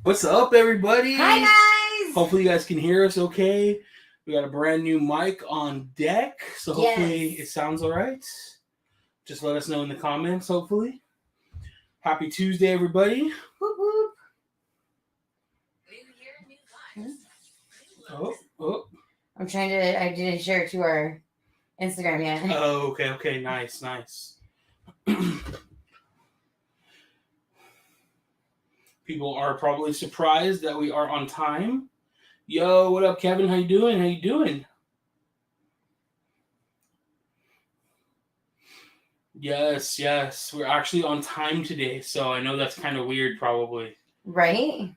What's up, everybody? Hi, guys! Hopefully you guys can hear us okay. We got a brand new mic on deck, so hopefully it sounds all right. Just let us know in the comments, hopefully. Happy Tuesday, everybody. Whoop, whoop. Oh. I didn't share it to our Instagram yet. Oh, okay. Nice. People are probably surprised that we are on time. Yo, what up, Kevin? How you doing? Yes. We're actually on time today, so I know that's kind of weird, probably. Right?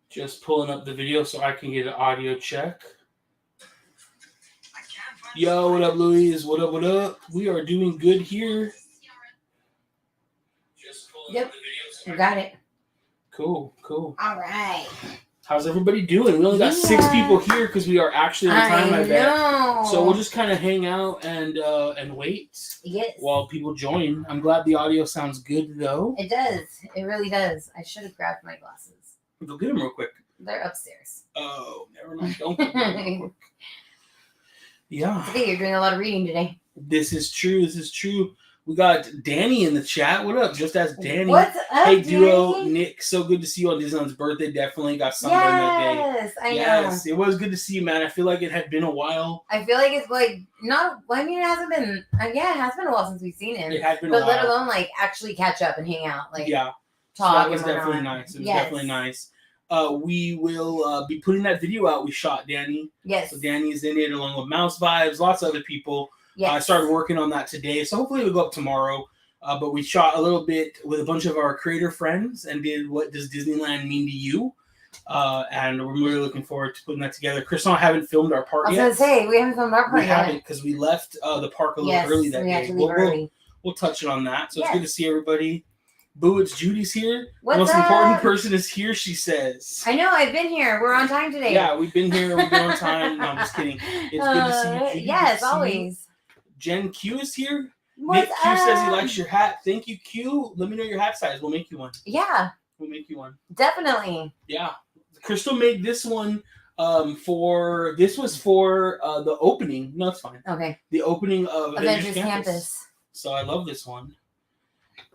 Just pulling up the video so I can get an audio check. Yo, what up, Louise? What up? We are doing good here. Yep, you got it. Cool. All right. How's everybody doing? We only got 6 people here because we are actually on time, I bet. So we'll just kind of hang out and wait while people join. I'm glad the audio sounds good, though. It does. It really does. I should have grabbed my glasses. Go get them real quick. They're upstairs. Oh, never mind. Don't get them real quick. Yeah. Okay, you're doing a lot of reading today. This is true. We got Danny in the chat. What up? Just ask Danny. What's up, Hey, Duo, Danny? Nick. So good to see you on Disneyland's birthday. Definitely got sunburned that day. Yes, I know. It was good to see you, man. I feel like it had been a while. I feel like it's not. I mean, it hasn't been. It has been a while since we've seen him. It had been a while. But let alone actually catch up and hang out. Talk. So that was definitely nice. It was definitely nice. We will be putting that video out we shot, Danny. Yes. So Danny's in it along with Mouse Vibes, lots of other people. Yes. I started working on that today, so hopefully it'll go up tomorrow. But we shot a little bit with a bunch of our creator friends and did What Does Disneyland Mean to You? And we're really looking forward to putting that together. Chris and I haven't filmed our part yet. I was going to say, we haven't filmed our part yet. We haven't because we left the park a little early that day. Had to leave early. We'll touch it on that. So it's good to see everybody. Boo, it's Judy's here. What's the most up? important person is here, she says. I know, I've been here. We're on time today. Yeah, we've been here. We've been on time. No, I'm just kidding. It's good to see you, Judy. Yes, always. Jen Q is here. What's Nick Q up? says he likes your hat. Thank you, Q. Let me know your hat size. We'll make you one. Yeah. We'll make you one. Definitely. Yeah. Crystal made this one for the opening. No, it's fine. Okay. The opening of Avengers Campus. So I love this one.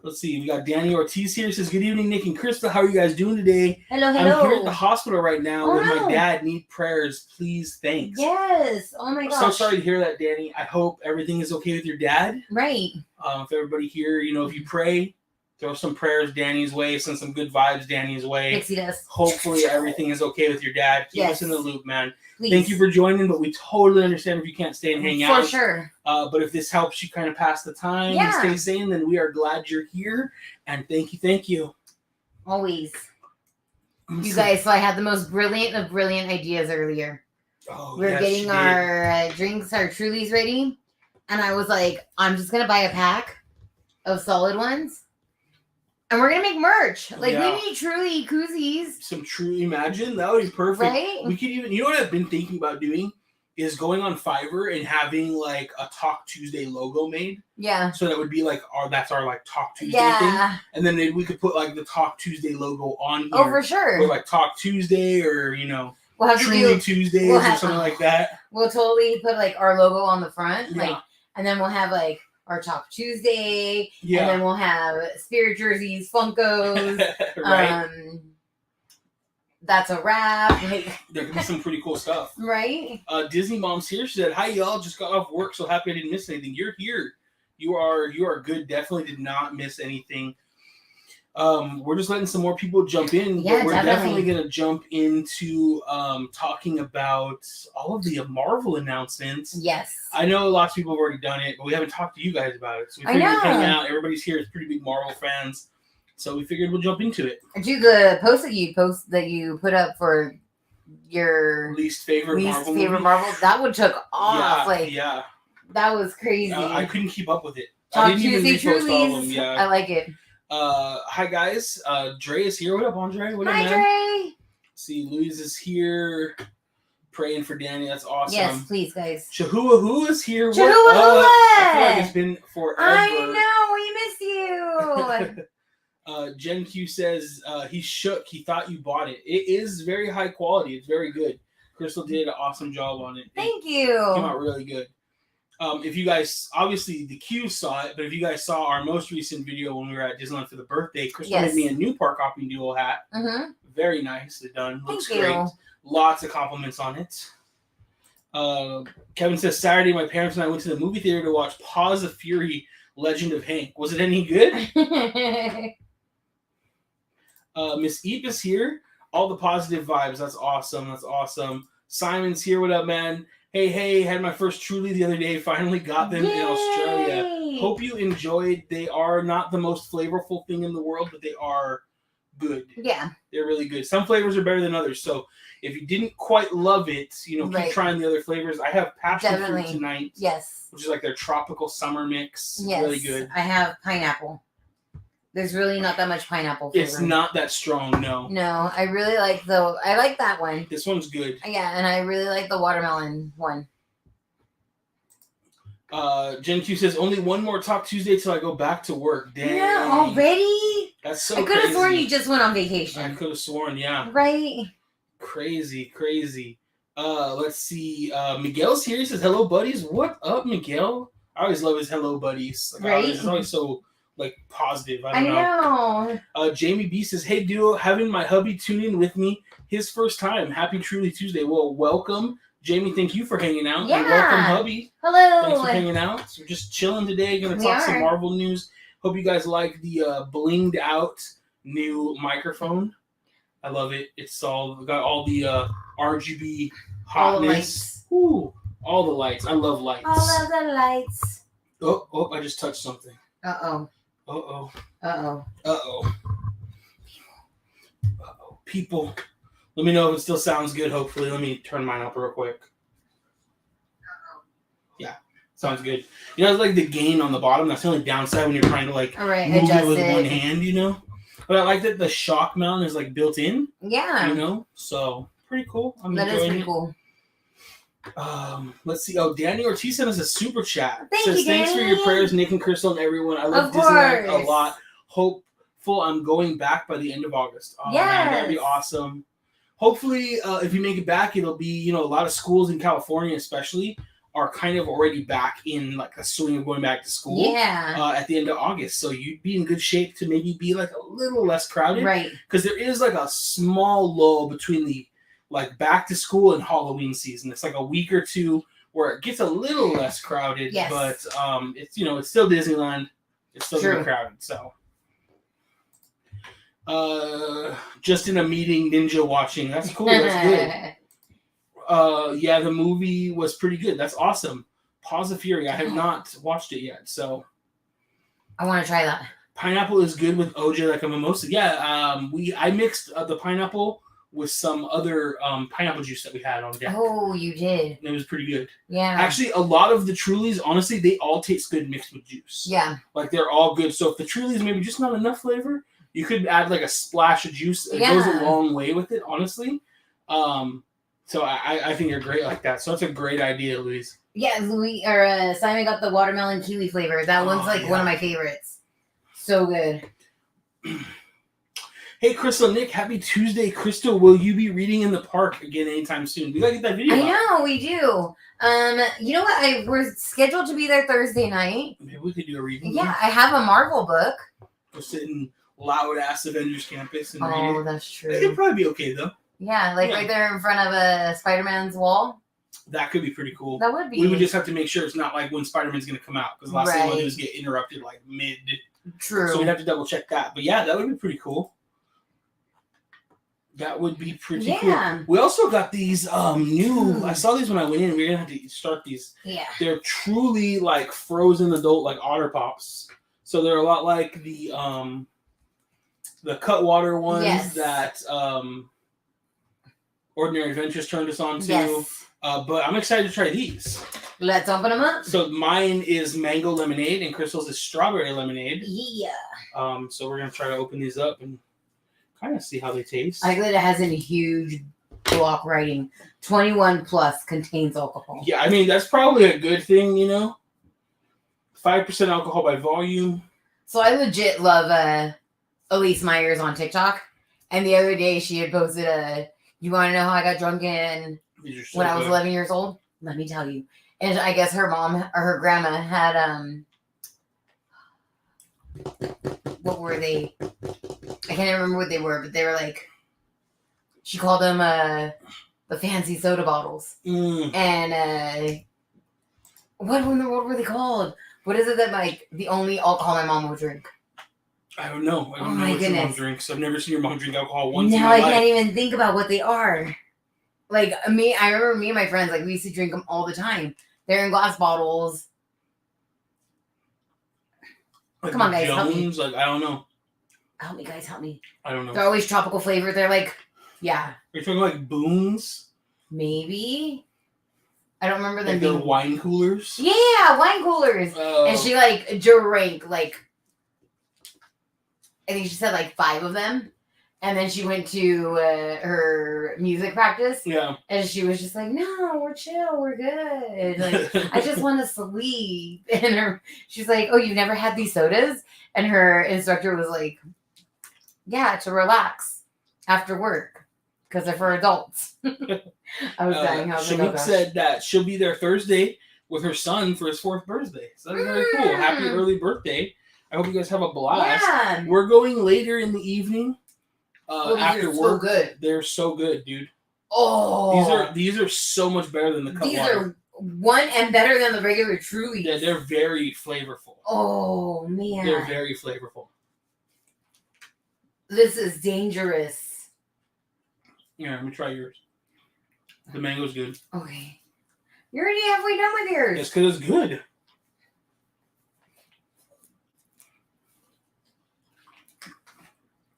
Let's see. We got Danny Ortiz here. Says, good evening, Nick and Crystal. How are you guys doing today? Hello. I'm here at the hospital right now with my dad. Need prayers. Please, thanks. Yes. Oh, my gosh. So sorry to hear that, Danny. I hope everything is okay with your dad. Right. If everybody here, if you pray, throw some prayers Danny's way. Send some good vibes Danny's way. Pixie dust. Hopefully everything is okay with your dad. Keep us in the loop, man. Please. Thank you for joining, but we totally understand if you can't stay and hang out. For sure. But if this helps you kind of pass the time and stay sane, then we are glad you're here. And thank you. Always. You guys, so I had the most brilliant of brilliant ideas earlier. We're getting our drinks, our Trulies ready. And I was like, I'm just going to buy a pack of solid ones. And we're going to make merch. We need Truly koozies. Some Truly, imagine. That would be perfect. Right? We could even, what I've been thinking about doing is going on Fiverr and having a Talk Tuesday logo made. Yeah. So that would be that's our Talk Tuesday thing. And then maybe we could put the Talk Tuesday logo on here. Oh, for sure. Or Talk Tuesday or, we'll have Truly Tuesdays or something like that. We'll totally put our logo on the front. And then we'll have our Talk Tuesday. Yeah. And then we'll have Spirit jerseys, Funkos. Right. That's a wrap. There could be some pretty cool stuff. Right? Disney Mom's here. She said, hi, y'all. Just got off work. So happy I didn't miss anything. You're here. You are good. Definitely did not miss anything. We're just letting some more people jump in. Yeah, but we're definitely going to jump into talking about all of the Marvel announcements. Yes. I know lots of people have already done it, but we haven't talked to you guys about it. So we figured we'd hang out. Everybody's here is pretty big Marvel fans. So we figured we'll jump into it. Do the post that you put up for your least favorite Marvel movie? That one took off. Yeah. That was crazy. I couldn't keep up with it. Talk I didn't even repost all of them. Yeah. I like it. Hi guys. Dre is here. What up, Andre? What up, man? Dre. See, Louise is here. Praying for Danny. That's awesome. Yes, please, guys. Chihuahua is here. Chihuahua! I feel like it's been forever. I know. We miss you. Jen Q says he's shook. He thought you bought it. It is very high quality. It's very good. Crystal did an awesome job on it. Thank It you. came out really good. If you guys, obviously the Q saw it, but if you guys saw our most recent video when we were at Disneyland for the birthday, Crystal made me a new Park Hopping Duo hat. Mm-hmm. Very nicely done. Looks Thank great. you. Lots of compliments on it. Kevin says, Saturday, my parents and I went to the movie theater to watch Paws of Fury, Legend of Hank. Was it any good? Miss Eep is here. All the positive vibes. That's awesome. That's awesome. Simon's here. What up, man? Hey, had my first Truly the other day. Finally got them in Australia. Hope you enjoyed. They are not the most flavorful thing in the world, but they are good. Yeah. They're really good. Some flavors are better than others. So if you didn't quite love it, keep trying the other flavors. I have passion fruit tonight. Yes. Which is like their tropical summer mix. Yes. Really good. I have pineapple. There's really not that much pineapple flavor. It's not that strong, no. No, I really like I like that one. This one's good. Yeah, and I really like the watermelon one. Jen Q says, only one more Talk Tuesday till I go back to work. Dang. Yeah, already? That's so I could have crazy. sworn you just went on vacation. I could have sworn, yeah. Right? Crazy. Let's see. Miguel's here. He says, hello, buddies. What up, Miguel? I always love his hello, buddies. Like, it's always so positive. I don't know. Jamie B says, hey, duo, having my hubby tune in with me. His first time. Happy Truly Tuesday. Well, welcome. Jamie, thank you for hanging out. Yeah. And welcome, hubby. Hello. Thanks for hanging out. So we're just chilling today. Going to talk some Marvel news. Hope you guys like the blinged out new microphone. I love it. It's got all the RGB hotness. All the lights. I love lights. All of the lights. Oh, I just touched something. Uh-oh. People. Let me know if it still sounds good, hopefully. Let me turn mine up real quick. Yeah, sounds good. It's like the gain on the bottom. That's the only downside when you're trying to move it with one hand, But I like that the shock mount is built in. Yeah. So pretty cool. That is pretty cool. Let's see. Oh, Danny Ortiz sent us a super chat. Thanks for your prayers, Nick and Crystal and everyone. I love Disneyland a lot. Hopeful I'm going back by the end of August. Oh, man, that'd be awesome. Hopefully, if you make it back, it'll be, a lot of schools in California especially are kind of already back in a swing of going back to school at the end of August. So you'd be in good shape to maybe be a little less crowded. Right. Because there is a small lull between the back to school and Halloween season. It's a week or two where it gets a little less crowded. Yes. But it's it's still Disneyland. It's still gonna be crowded. So just in a meeting, ninja watching. That's cool. That's good. Yeah, the movie was pretty good. That's awesome. Paws of Fury. I have not watched it yet, so I want to try that. Pineapple is good with OJ like a mimosa. Yeah, I mixed the pineapple with some other pineapple juice that we had on deck. Oh, you did. It was pretty good. Yeah. Actually, a lot of the Trulies, honestly, they all taste good mixed with juice. Yeah. They're all good. So if the Trulies maybe just not enough flavor, you could add a splash of juice. It goes a long way with it, honestly. So I think they're great like that. So that's a great idea, Louise. Yeah, Simon got the watermelon kiwi flavor. That one's one of my favorites. So good. Hey, Crystal, Nick, happy Tuesday. Crystal, will you be reading in the park again anytime soon? We gotta get that video I know, we do. You know what? We're scheduled to be there Thursday night. Maybe we could do a reading. Yeah, I have a Marvel book. Go sit in loud-ass Avengers Campus and read it. That's true. It'd probably be okay, though. Yeah, right there in front of Spider-Man's wall. That could be pretty cool. That would be. We would just have to make sure it's not when Spider-Man's going to come out. Because the last thing we want to do is get interrupted mid. True. So we'd have to double-check that. But yeah, that would be pretty cool. That would be pretty cool. We also got these new. I saw these when I went in. We're gonna have to start these. Yeah. They're truly frozen adult Otter Pops. So they're a lot like the Cutwater ones that Ordinary Adventures turned us on to. Yes. But I'm excited to try these. Let's open them up. So mine is mango lemonade and Crystal's is strawberry lemonade. Yeah. So we're gonna try to open these up and kind of see how they taste. I like that it has a huge block writing. 21 plus contains alcohol. Yeah, I mean, that's probably a good thing, 5% alcohol by volume. So I legit love Elise Myers on TikTok. And the other day she had posted you want to know how I got drunk when I was 11 years old? Let me tell you. And I guess her mom or her grandma had, what were they? I can't remember what they were, but they were like, she called them the fancy soda bottles. And what in the world were they called? What is it that like the only alcohol my mom would drink? I don't know. I don't know my what your mom goodness. drinks. I've never seen your mom drink alcohol once in Now my I life. can't even think about what they are. Like I remember me and my friends, like we used to drink them all the time. They're in glass bottles. Like Come on, guys, help me. Jones, like I don't know. Help me, guys, help me. I don't know. They're always tropical flavored. They're like, yeah. You're talking like Boone's? Maybe. I don't remember them Like they're being wine coolers? Yeah, wine coolers. And she like drank like I think she said like 5 of them. And then she went to her music practice. Yeah. And she was just like, no, we're chill. We're good. Like, I just want to sleep. And she's like, oh, you've never had these sodas? And her instructor was like, yeah, to relax after work. Because they're for adults. I was dying. I was like, oh, gosh. said that she'll be there Thursday with her son for his 4th birthday. So that's very cool. Happy early birthday. I hope you guys have a blast. Yeah. We're going later in the evening. After so work, good. They're so good, dude. Oh, these are so much better than the Cutwater. These are one and better than the regular Trulies. Yeah, they're very flavorful. Oh man, they're very flavorful. This is dangerous. Yeah, let me try yours. The mango's good. Okay, you're already halfway done with yours. It's because it's good.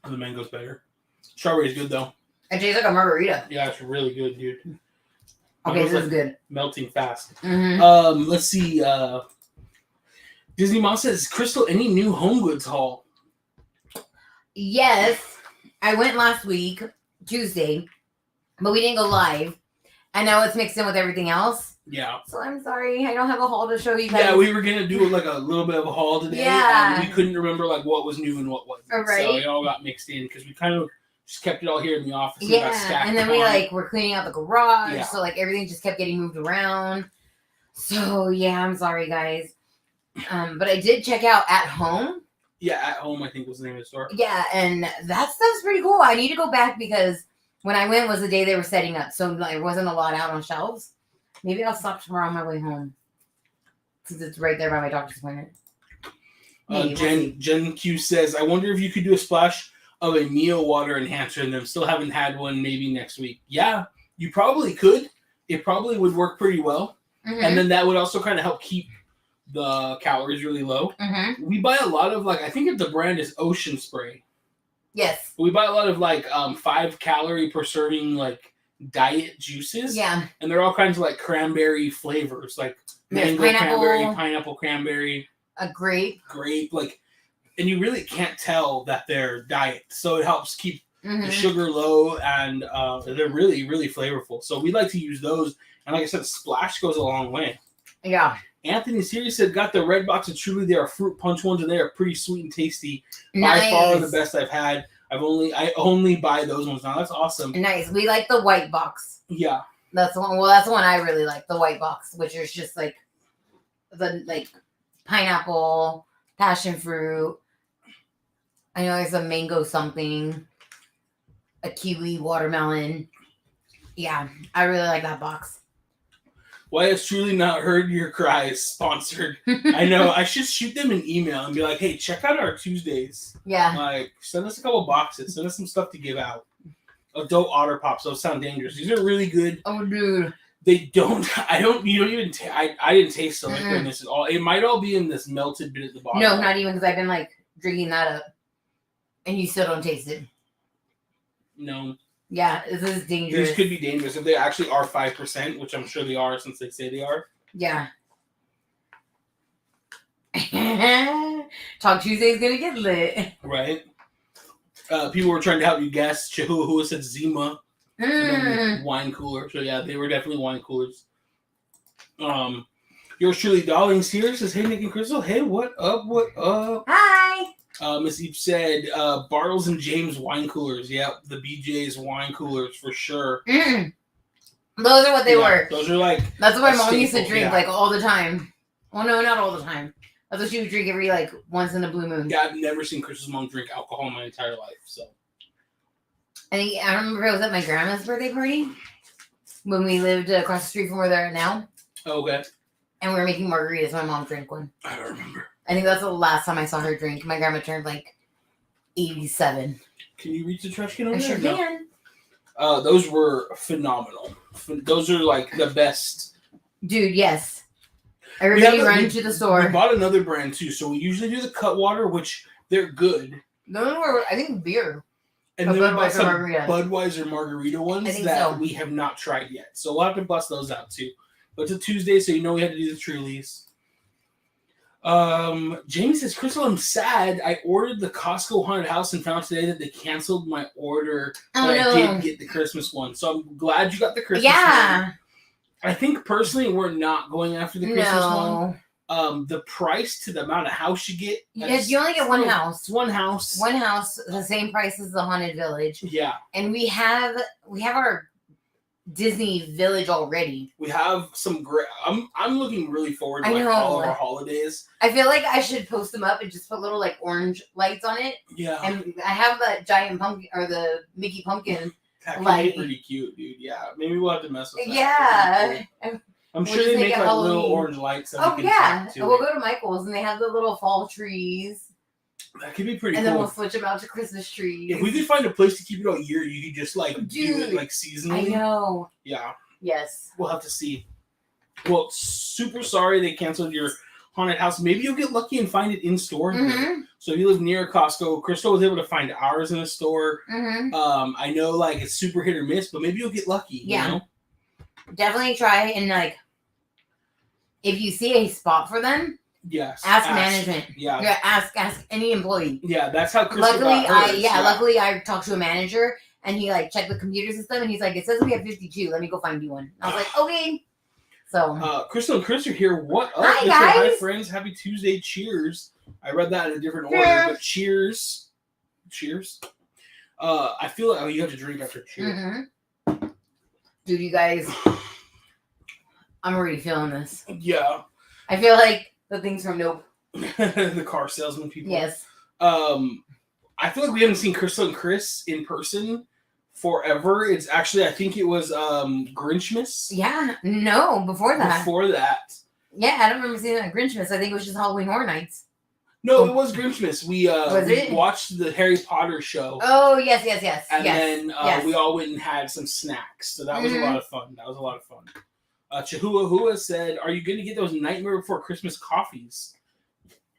The mango's better. Strawberry's good though. It tastes like a margarita. Yeah, it's really good, dude. Okay, this is good. Melting fast. Mm-hmm. Let's see. Disney Mom says, Crystal, any new home goods haul? Yes, I went last week, Tuesday, but we didn't go live. And now it's mixed in with everything else. Yeah. So I'm sorry, I don't have a haul to show you guys. Yeah, we were gonna do like a little bit of a haul today. Yeah. And we couldn't remember like what was new and what wasn't. Right. So it all got mixed in because we kind of just kept it all here in the office. Yeah, and then we like were cleaning out the garage, Yeah. so like everything just kept getting moved around. So yeah, I'm sorry guys. But I did check out At Home. Yeah, At Home I think was the name of the store. Yeah, and that stuff's pretty cool. I need to go back because when I went was the day they were setting up, so like, there wasn't a lot out on shelves. Maybe I'll stop tomorrow on my way home since it's right there by my doctor's appointment. Jen Q says, I wonder if you could do a splash of a Mio water enhancer in them. Still haven't had one. Maybe next week. Yeah, you probably could. It probably would work pretty well. Mm-hmm. And then that would also kind of help keep the calories really low. Mm-hmm. We buy a lot of like, I think the brand is Ocean Spray. Yes. We buy a lot of like 5 calorie per serving like diet juices. Yeah. And they're all kinds of like cranberry flavors, like mango cranberry, pineapple cranberry, a grape, like, and you really can't tell that they're diet. So it helps keep the sugar low, and they're really, really flavorful. So we like to use those. And like I said, Splash goes a long way. Yeah. Anthony Siri said, got the red box of Truly. They are fruit punch ones, and they are pretty sweet and tasty. Nice. By far the best I've had. I only buy those ones now. That's awesome. Nice. We like the white box. Yeah. That's the one. Well, that's the one I really like. The white box, which is just like the pineapple, passion fruit. I know there's a mango something, a kiwi, watermelon. Yeah, I really like that box. Why has Truly not heard your cries? Sponsored. I know. I should shoot them an email and be like, hey, check out our Tuesdays. Yeah. Like, send us a couple boxes. Send us some stuff to give out. Adult Otter Pops. Those sound dangerous. These are really good. Oh, dude. They don't. I didn't taste the liquor in this at all. It might all be in this melted bit at the bottom. No, not even, because I've been like drinking that up, and you still don't taste it. No. Yeah, this is dangerous. These could be dangerous if they actually are 5%, which I'm sure they are since they say they are. Yeah. Talk Tuesday is gonna get lit. Right. People were trying to help you guess. Chihuahua said Zima. And then wine cooler. So yeah, they were definitely wine coolers. Yours truly, Darlings here, says, hey Nick and Crystal. Hey, what up? What up? Hi. Miss Eve said Bartles and James wine coolers. Yep, the BJ's wine coolers for sure. Those are what they were. Those are like that's what my mom used to drink like all the time. Well, no, not all the time. That's what she would drink every like once in a blue moon. Yeah, I've never seen Chris's mom drink alcohol in my entire life. So I remember I was at my grandma's birthday party when we lived across the street from where they're at now. Okay. And we were making margaritas. My mom drank one. I don't remember. I think that's the last time I saw her drink. My grandma turned like 87. Can you reach the trash can over I there? sure can. Those were phenomenal. Those are like the best. Dude, yes. Everybody run to the store. We bought another brand too. So we usually do the Cutwater, which they're good. Those were, I think, beer. And then we bought some Budweiser margarita ones that we have not tried yet. So we'll have to bust those out too. But it's a Tuesday, so you know we had to do the Trulies. Jamie says, Crystal, I'm sad. I ordered the Costco haunted house and found today that they canceled my order. But I did get the Christmas one. So I'm glad you got the Christmas one. I think personally we're not going after the Christmas one. The price to the amount of house you get. Yes, you only get one house. One house. One house, the same price as the Haunted Village. Yeah. And we have our Disney Village already. We have some great. I'm looking really forward to all of our holidays. I feel like I should post them up and just put little like orange lights on it. Yeah. And I have the giant pumpkin or the Mickey pumpkin. That could be pretty cute, dude. Yeah. Maybe we'll have to mess with that. Yeah. Cool. I'm sure they make like little orange lights. Oh yeah. We'll go to Michael's and they have the little fall trees. That could be pretty cool. And then we'll switch them out to Christmas trees. If we could find a place to keep it all year, you could just like do it like seasonally. I know. Yeah. Yes. We'll have to see. Well, super sorry they canceled your haunted house. Maybe you'll get lucky and find it in store. Mm-hmm. So if you live near Costco, Crystal was able to find ours in a store. Mm-hmm. I know like it's super hit or miss, but maybe you'll get lucky. Yeah. You know? Definitely try and like if you see a spot for them. Yes. Ask management. Yeah. Yeah. Ask any employee. Yeah, that's how Crystal got hers. Luckily I talked to a manager and he like checked the computer system and he's like, it says we have 52. Let me go find you one. And I was like, okay. So Crystal and Chris are here. What up? Hi guys. Hi friends. Happy Tuesday. Cheers. I read that in a different order, but cheers. Cheers. I feel like you have to drink after cheers. Mm-hmm. Dude, you guys, I'm already feeling this. Yeah. I feel like the things from Nope. The car salesman people. Yes. I feel like we haven't seen Crystal and Chris in person forever. It's actually, I think it was Grinchmas. Yeah. No, before that. Before that. Yeah, I don't remember seeing that Grinchmas. I think it was just Halloween Horror Nights. No, it was Grinchmas. We it? watched the Harry Potter show. Oh, yes. And then we all went and had some snacks. So that was a lot of fun. Chihuahua said, are you going to get those Nightmare Before Christmas coffees?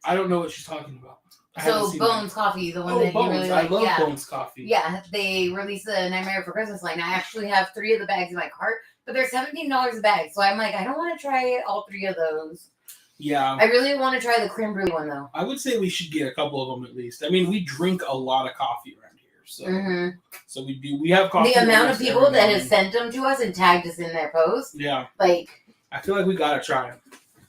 I don't know what she's talking about. So Bones Coffee, the one that Bones. you really like. I love Bones Coffee. Yeah, they released the Nightmare Before Christmas line. I actually have 3 of the bags in my cart, but they're $17 a bag. So I'm like, I don't want to try all 3 of those. Yeah. I really want to try the creme brulee one, though. I would say we should get a couple of them at least. I mean, we drink a lot of coffee around here. So, so we do. We have coffee. The amount of people that have sent them to us and tagged us in their post. Yeah. Like. I feel like we got to try them.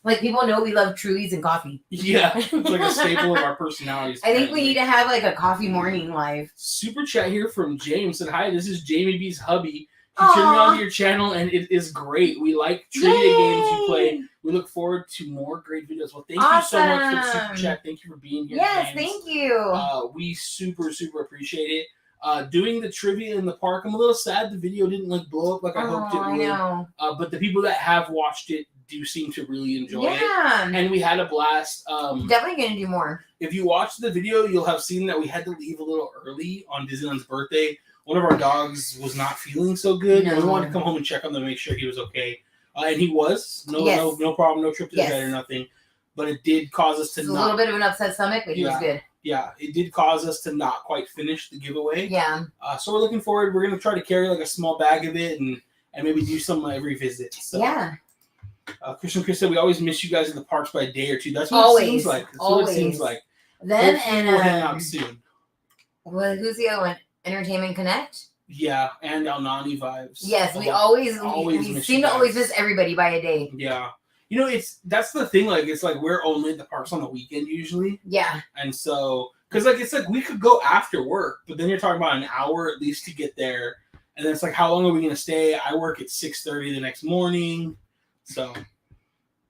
Like, people know we love Trulies and coffee. Yeah, it's like a staple of our personalities. I think we need to have, like, a coffee morning live. Super chat here from James. Said, hi, this is Jamie B's hubby. He turned me on to your channel, and it is great. We like trivia games you play. We look forward to more great videos. Well, thank you so much for the super chat. Thank you for being here, Yes, James. thank you. We super, super appreciate it. Doing the trivia in the park, I'm a little sad the video didn't, like, blow up like I hoped it would. I know. But the people that have watched it do seem to really enjoy it. Yeah. And we had a blast. Definitely going to do more. If you watch the video, you'll have seen that we had to leave a little early on Disneyland's birthday. One of our dogs was not feeling so good. No. We wanted to come home and check on him to make sure he was okay. And he was. No problem. No trip to the vet or nothing. But it did cause us to a little bit of an upset stomach, but he was good. Yeah, it did cause us to not quite finish the giveaway. Yeah. So we're looking forward. We're going to try to carry like a small bag of it and maybe do some every visit. So. Yeah. Christian Chris said, we always miss you guys in the parks by a day or two. That's what it seems like. That's what it seems like. Then we'll hang out soon. Well, who's the other one? Entertainment Connect? Yeah, and El Nani Vibes. Yes, we always seem to always miss everybody by a day. Yeah. You know, that's the thing, like, it's like we're only at the parks on the weekend usually. Yeah. And so, Because like it's like we could go after work, but then you're talking about an hour at least to get there, and then it's like how long are we gonna stay? I work at 6:30 the next morning, so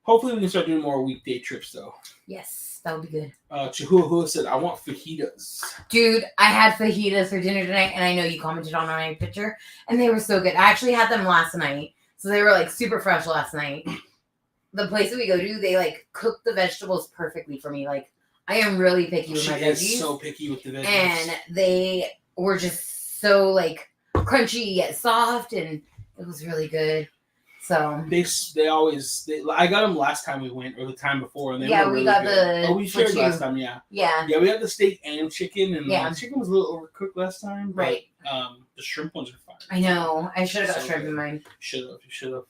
hopefully we can start doing more weekday trips though. Yes, that would be good. Chihuahua said, "I want fajitas." Dude, I had fajitas for dinner tonight, and I know you commented on my picture, and they were so good. I actually had them last night, so they were like super fresh last night. The place that we go to, they like cook the vegetables perfectly for me. Like I am really picky with my veggies. She is so picky with the veggies, and they were just so like crunchy yet soft, and it was really good. So they always I got them last time we went or the time before, and they were really we got good. the we shared last time, yeah. We had the steak and chicken, and the chicken was a little overcooked last time, but, right? The shrimp ones are fine. I know. I should have got shrimp in mine. You should have.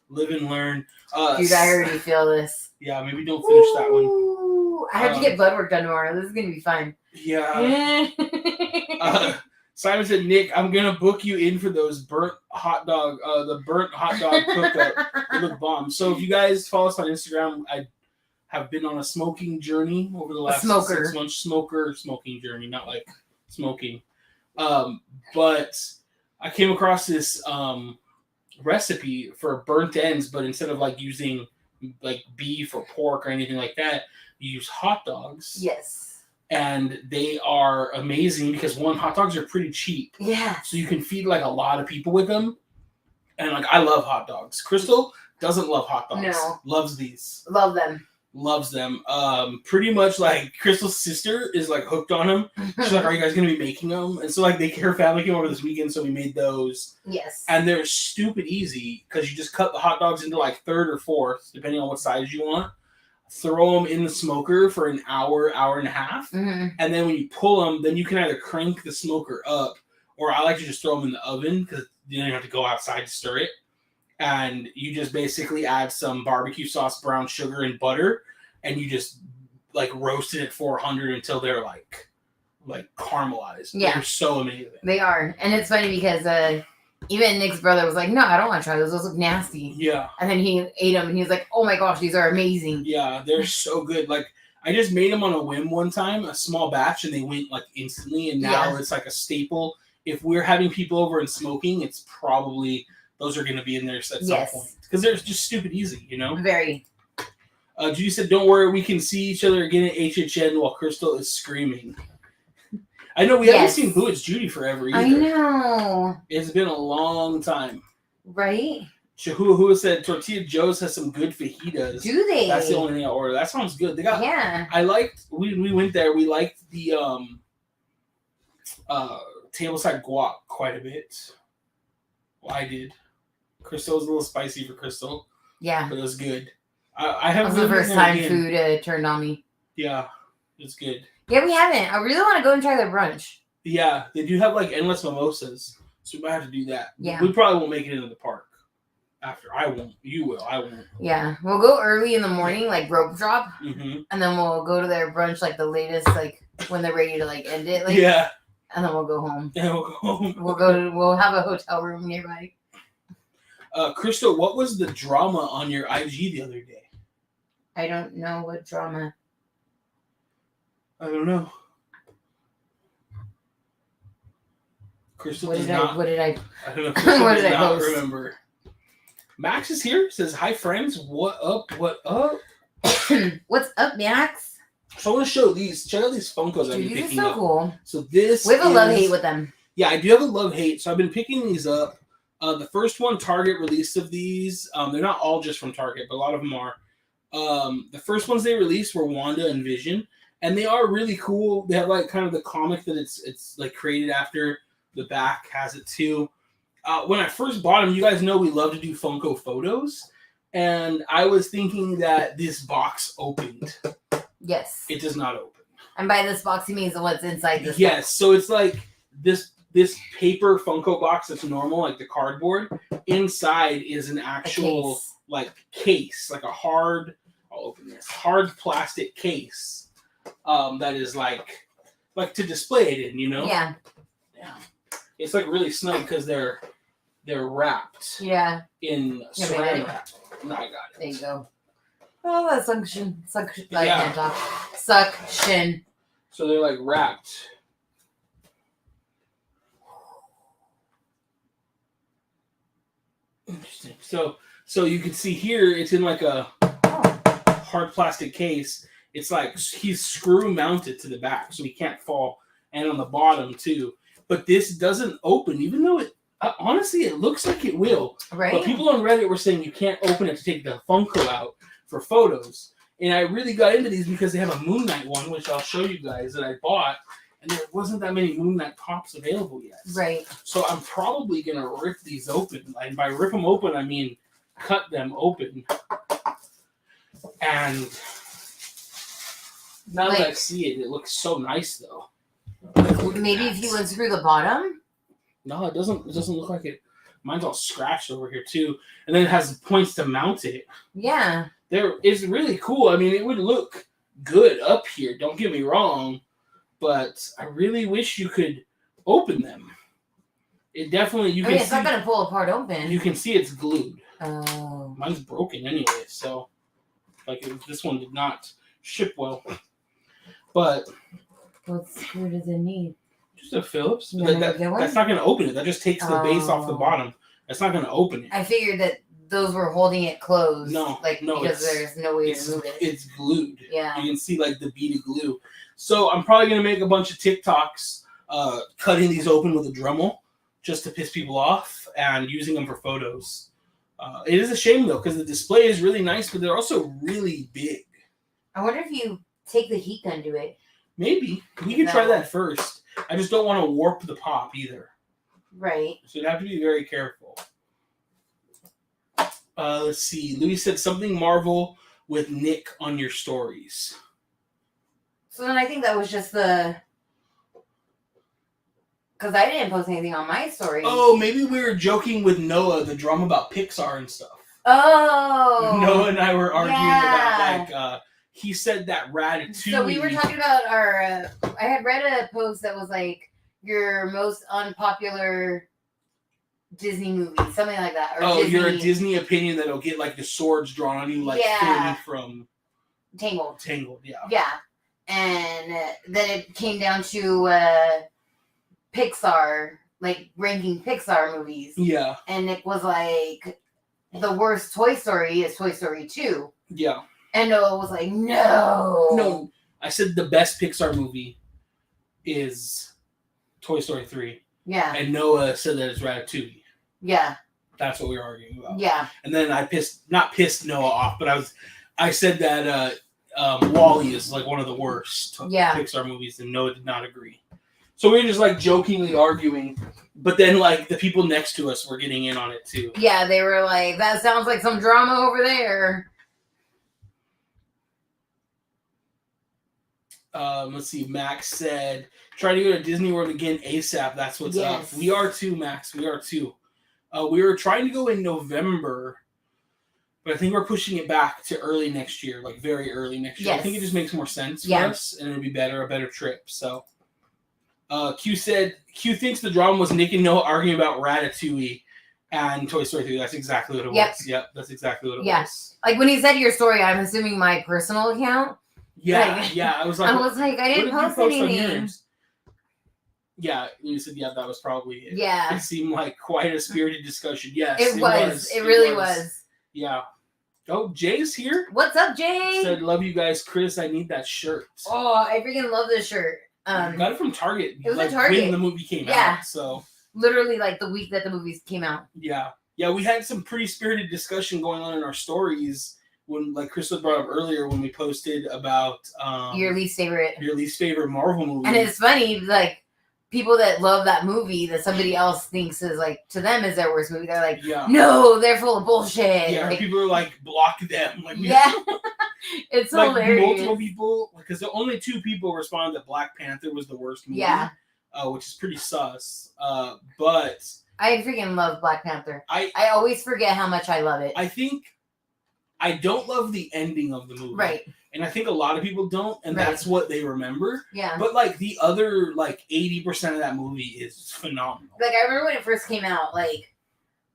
Live and learn. Dude, I already feel this. Yeah, maybe don't finish that one. I have to get blood work done tomorrow. This is gonna be fun. Yeah. Simon said, Nick, I'm gonna book you in for those burnt hot dog cookup. They look bomb. So if you guys follow us on Instagram, I have been on a smoking journey over the last 6 months. Smoking journey, not like smoking. But I came across this recipe for burnt ends, but instead of like using like beef or pork or anything like that, you use hot dogs. Yes. And they are amazing because one, hot dogs are pretty cheap. Yeah. So you can feed like a lot of people with them. And like I love hot dogs. Crystal doesn't love hot dogs. No. Loves these. Love them. Loves them. Pretty much like Crystal's sister is like hooked on them. She's like, "Are you guys gonna be making them?" And so like her family came over this weekend, so we made those. Yes. And they're stupid easy because you just cut the hot dogs into like third or fourth, depending on what size you want. Throw them in the smoker for an hour, hour and a half, and then when you pull them, then you can either crank the smoker up, or I like to just throw them in the oven because you don't have to go outside to stir it. And you just basically add some barbecue sauce, brown sugar, and butter, and you just like roast it at 400 until they're like caramelized. Yeah, they're so amazing. They are, and it's funny because even Nick's brother was like, "No, I don't want to try those. Those look nasty." Yeah. And then he ate them, and he was like, "Oh my gosh, these are amazing." Yeah, they're so good. Like I just made them on a whim one time, a small batch, and they went like instantly. And now it's like a staple. If we're having people over and smoking, it's probably those are going to be in there at some point because they're just stupid easy, you know. Very. Judy said, "Don't worry, we can see each other again at HHN while Crystal is screaming." I know we haven't seen Who It's Judy forever either. I know. It's been a long time. Right? Chihuahua said Tortilla Joe's has some good fajitas. Do they? That's the only thing I ordered. That sounds good. They got. Yeah. I liked. We went there. We liked the tableside guac quite a bit. Well, I did. Crystal was a little spicy for Crystal. Yeah. But it was good. I have. That was the first time food turned on me. Yeah, it's good. Yeah, we haven't. I really want to go and try their brunch. Yeah, they do have like endless mimosas, so we might have to do that. Yeah. We probably won't make it into the park. After I won't. You will. I won't. Yeah, we'll go early in the morning, like rope drop, and then we'll go to their brunch like the latest, like when they're ready to like end it. Like, yeah. And then we'll go home. Yeah, we'll go home. We'll have a hotel room nearby. Crystal, what was the drama on your IG the other day? I don't know what drama. I don't know. Crystal What did I? I don't know. Crystal what did I not post? remember. Max is here. Says, "Hi, friends. What up? What up?" What's up, Max? So I want to show these. Check out these Funkos I've been These are picking so up. cool. So this we have a love-hate with them. Yeah, I do have a love-hate. So I've been picking these up. The first one, Target released of these. They're not all just from Target, but a lot of them are. The first ones they released were Wanda and Vision, and they are really cool. They have like kind of the comic that it's like created after. The back has it too. When I first bought them, you guys know we love to do Funko photos, and I was thinking that this box opened. Yes. It does not open. And by this box, he means what's inside this Yes, box. so it's like this paper Funko box that's normal, like the cardboard. Inside is an actual like case, like a hard. I'll open this hard plastic case. That is like to display it in, you know. Yeah. Yeah. It's like really snug because they're wrapped. Yeah. In saran wrap. No, I got it. There you go. Oh, that suction. I Yeah. can't talk. Suction. So they're like wrapped. Interesting. So you can see here, it's in like a hard plastic case. It's like he's screw mounted to the back, so he can't fall, and on the bottom too. But this doesn't open, even though it honestly it looks like it will. Right. But people on Reddit were saying you can't open it to take the Funko out for photos. And I really got into these because they have a Moon Knight one, which I'll show you guys that I bought, and there wasn't that many Moon Knight pops available yet. Right. So I'm probably gonna rip these open, and by rip them open I mean cut them open. And now that I see it, it looks so nice though. Maybe if you unscrew the bottom. No, it doesn't. It doesn't look like it. Mine's all scratched over here too, and then it has points to mount it. Yeah. It's really cool. I mean, it would look good up here. Don't get me wrong, but I really wish you could open them. It definitely you can. It's not gonna pull apart open. You can see it's glued. Oh. Mine's broken anyway, so like this one did not ship well. But what screw does it need? just a Phillips. That's not going to open it. That just takes the base off the bottom. That's not going to open it. I figured that those were holding it closed. No, because there's no way to move it. It's glued. Yeah. You can see like the bead of glue. So I'm probably going to make a bunch of TikToks cutting these open with a Dremel just to piss people off and using them for photos. It is a shame though because the display is really nice, but they're also really big. I wonder if you take the heat gun to it. Maybe we can try that first. I just don't want to warp the pop either. Right. So you'd have to be very careful. Let's see. Louis said something Marvel with Nick on your stories. So then I think that was just the... Because I didn't post anything on my story. Oh, maybe we were joking with Noah, the drum about Pixar and stuff. Oh! Noah and I were arguing about, he said that Ratatouille... So we were talking about our... I had read a post that was like, your most unpopular Disney movie, something like that. Or Disney... you're a Disney opinion that'll get like the swords drawn on you like Finn from... Tangled, yeah. Yeah. And then it came down to Pixar, like ranking Pixar movies. Yeah. And it was like, the worst Toy Story is Toy Story 2. Yeah. And Noah was like, no. No, I said the best Pixar movie is Toy Story 3. Yeah. And Noah said that it's Ratatouille. Yeah. That's what we were arguing about. Yeah. And then I not pissed Noah off, but I said that WALL-E is like one of the worst Pixar movies, and Noah did not agree. So we were just like jokingly arguing, but then like the people next to us were getting in on it too. Yeah, they were like, that sounds like some drama over there. Let's see. Max said, "Try to go to Disney World again ASAP. That's what's up." We are too, Max. We are too. We were trying to go in November, but I think we're pushing it back to early next year, like very early next year. Yes. I think it just makes more sense for us, and it'll be a better trip. So, Q thinks the drama was Nick and Noah arguing about Ratatouille and Toy Story 3. That's exactly what it was. Yep, that's exactly what it was. Like when he said your story, I'm assuming my personal account. Yeah, I was like, I didn't post anything. Yeah, you said, that was probably it. Yeah. It seemed like quite a spirited discussion. Yes, it was. It really was. Yeah. Oh, Jay's here. What's up, Jay? Said, love you guys. Chris, I need that shirt. Oh, I freaking love this shirt. Got it from Target. It was at Target. When the movie came out. So literally like the week that the movies came out. Yeah. Yeah, we had some pretty spirited discussion going on in our stories when, like Chris brought up earlier, when we posted about your least favorite Marvel movie. And it's funny, like people that love that movie that somebody else thinks is like, to them is their worst movie. They're like, no, they're full of bullshit. Yeah, like, people are like, block them. Like, it's like hilarious. Multiple people, because the only 2 people responded that Black Panther was the worst movie. Yeah. Which is pretty sus. But I freaking love Black Panther. I always forget how much I love it. I think I don't love the ending of the movie. Right. And I think a lot of people don't, and that's what they remember. Yeah. But like the other 80% of that movie is phenomenal. Like I remember when it first came out, like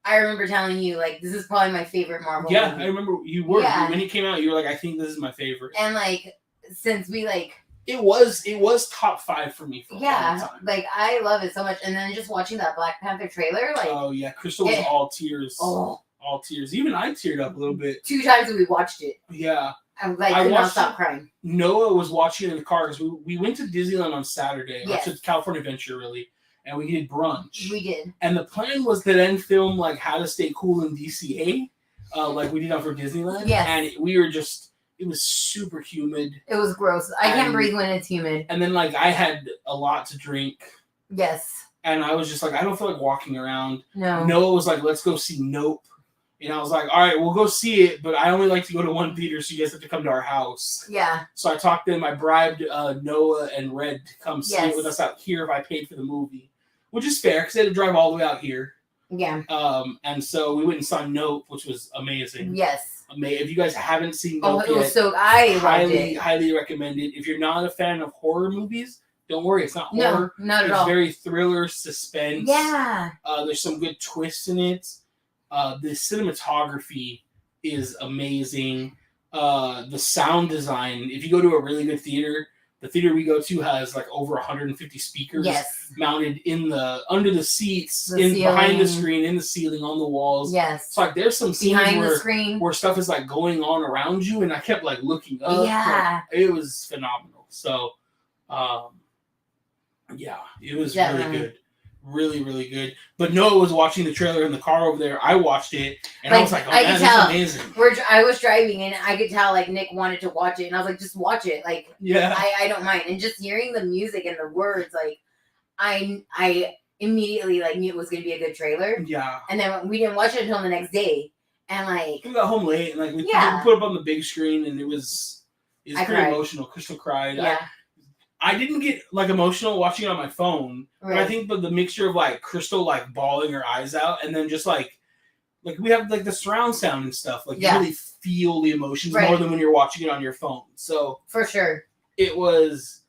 I remember telling you, like, this is probably my favorite Marvel movie. I remember you were. When it came out, you were like, I think this is my favorite. And like since we like It was top 5 for me for a long time. Like I love it so much. And then just watching that Black Panther trailer, like oh yeah, Crystal was all tears. Oh, all tears. Even I teared up a little bit. 2 times we watched it. Yeah. I was like, I could not stop crying. Noah was watching it in the car because we went to Disneyland on Saturday, yes. or to California Adventure really, and we did brunch. We did. And the plan was to then film like How to Stay Cool in DCA, like we did on for Disneyland. Yes. And we were just, it was super humid. It was gross. I can't breathe when it's humid. And then like I had a lot to drink. Yes. And I was just like, I don't feel like walking around. No. Noah was like, let's go see Nope. And I was like, all right, we'll go see it, but I only like to go to one theater, so you guys have to come to our house. Yeah. So I talked to them. I bribed Noah and Red to come see it with us out here if I paid for the movie, which is fair because they had to drive all the way out here. Yeah. And so we went and saw Nope, which was amazing. Yes. If you guys haven't seen Nope it was so I highly recommend it. If you're not a fan of horror movies, don't worry, it's not horror. No, not at all. It's very thriller, suspense. Yeah. There's some good twists in it. The cinematography is amazing. The sound design. If you go to a really good theater, the theater we go to has like over 150 speakers mounted in under the seats, behind the screen, in the ceiling, on the walls. Yes. So like there's some scenes behind the screen where stuff is like going on around you, and I kept like looking up. Yeah. Like, it was phenomenal. So, yeah, it was really good. Really, really good. But Noah was watching the trailer in the car over there. I watched it, and I was like, oh, man, that's amazing. I was driving, and I could tell, like, Nick wanted to watch it, and I was like, just watch it. Like, yeah, I don't mind. And just hearing the music and the words, like, I immediately, like, knew it was going to be a good trailer. Yeah. And then we didn't watch it until the next day. And, like... We got home late, and, like, we put it up on the big screen, and it was pretty emotional. Crystal cried. Yeah. I didn't get like emotional watching it on my phone, but I think the mixture of like Crystal like bawling her eyes out, and then just like we have like the surround sound and stuff, like you really feel the emotions more than when you're watching it on your phone. So for sure, it was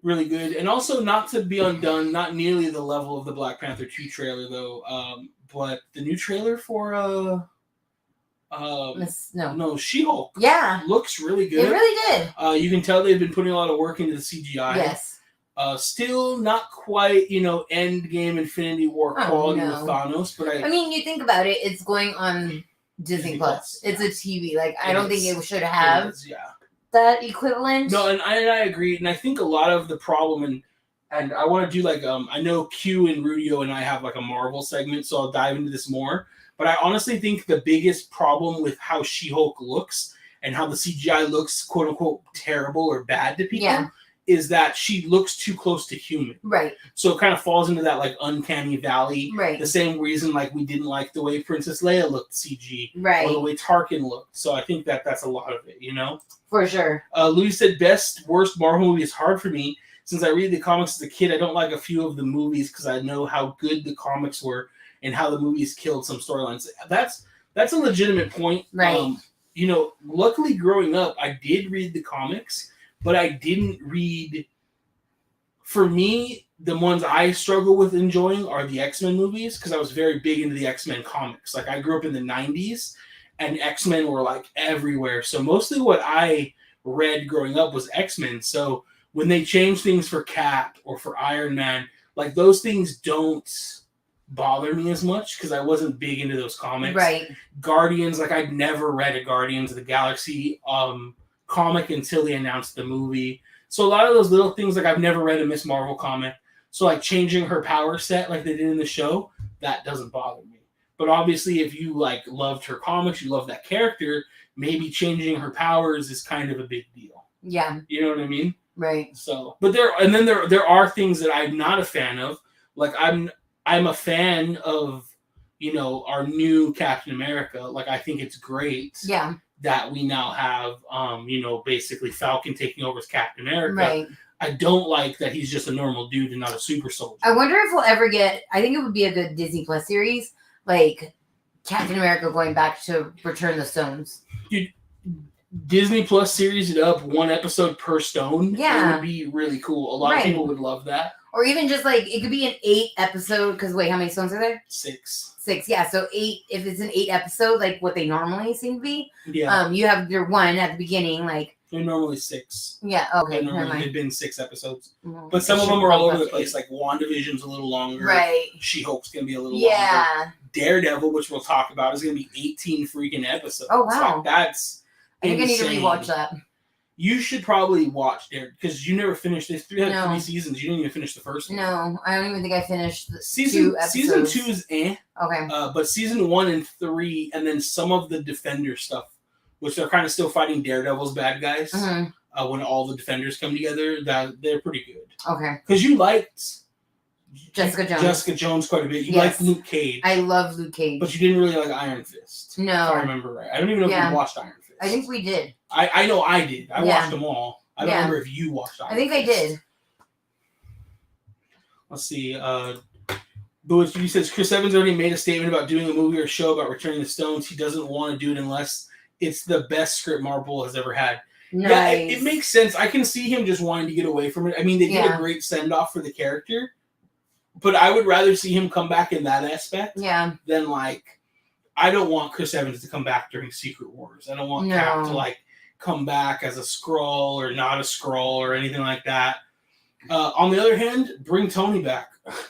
really good, and also not to be undone, not nearly the level of the Black Panther 2 trailer though, but the new trailer for She-Hulk. Yeah. Looks really good. It really did. You can tell they've been putting a lot of work into the CGI. Yes. Still not quite, Endgame Infinity War quality with Thanos, but I mean, you think about it, it's going on Disney Plus. It's a TV. Like, I don't think it should have that equivalent. No, and I agree. And I think a lot of the problem, and I want to do like, I know Q and Rudio and I have like a Marvel segment, so I'll dive into this more. But I honestly think the biggest problem with how She-Hulk looks and how the CGI looks, quote unquote, terrible or bad to people is that she looks too close to human. Right. So it kind of falls into that like uncanny valley. Right. The same reason like we didn't like the way Princess Leia looked CG. Right. Or the way Tarkin looked. So I think that's a lot of it, For sure. Louis said best, worst Marvel movie is hard for me. Since I read the comics as a kid, I don't like a few of the movies because I know how good the comics were and how the movies killed some storylines. That's a legitimate point. Right. Luckily growing up, I did read the comics, but I didn't read... For me, the ones I struggle with enjoying are the X-Men movies, because I was very big into the X-Men comics. Like, I grew up in the 90s, and X-Men were, like, everywhere. So mostly what I read growing up was X-Men. So when they change things for Cap or for Iron Man, like, those things don't bother me as much because I wasn't big into those comics. Right. Guardians, like I'd never read a Guardians of the Galaxy comic until they announced the movie. So a lot of those little things, like I've never read a Miss Marvel comic. So like changing her power set like they did in the show, that doesn't bother me. But obviously if you like loved her comics, you love that character, maybe changing her powers is kind of a big deal. Yeah. You know what I mean? Right. So, but there are things that I'm not a fan of. Like I'm a fan of, our new Captain America. Like, I think it's great that we now have, basically Falcon taking over as Captain America. Right. I don't like that he's just a normal dude and not a super soldier. I wonder if we'll ever get, I think it would be a good Disney Plus series, like Captain America going back to Return the Stones. Dude, Disney Plus series it up 1 episode per stone. Yeah. It would be really cool. A lot of people would love that. Or even just like, it could be an 8 episode, because wait, how many stones are there? 6. 6, yeah. So 8, if it's an 8 episode, like what they normally seem to be. Yeah. You have your 1 at the beginning, like, They're normally 6. Yeah. Okay. Never mind. They've been 6 episodes, Mm-hmm. but some of them are all over the place. Like WandaVision's a little longer. Right. She-Hulk's gonna be a little longer. Daredevil, which we'll talk about, is gonna be 18 freaking episodes. Oh wow. Like, that's I think insane. I need to rewatch that. You should probably watch Daredevil because you never finished this. 3 seasons. You didn't even finish the first one. No, I don't even think I finished the season 2 episodes. Season 2 is Okay. But season 1 and 3, and then some of the Defender stuff, which they're kind of still fighting Daredevil's bad guys. Mm-hmm. When all the Defenders come together, they're pretty good. Okay. Because you liked Jessica Jones quite a bit. You liked Luke Cage. I love Luke Cage. But you didn't really like Iron Fist. No. If I remember right. I don't even know if you watched Iron Fist. I think we did. I know I did. I watched them all. I don't remember if you watched Iron Fist. I did. Let's see. But you says Chris Evans already made a statement about doing a movie or show about returning the Stones. He doesn't want to do it unless it's the best script Marvel has ever had. Nice. Yeah, it makes sense. I can see him just wanting to get away from it. I mean, they did a great send-off for the character, but I would rather see him come back in that aspect than, like, I don't want Chris Evans to come back during Secret Wars. I don't want Cap to, like, come back as a Skrull or not a Skrull or anything like that. On the other hand, bring Tony back.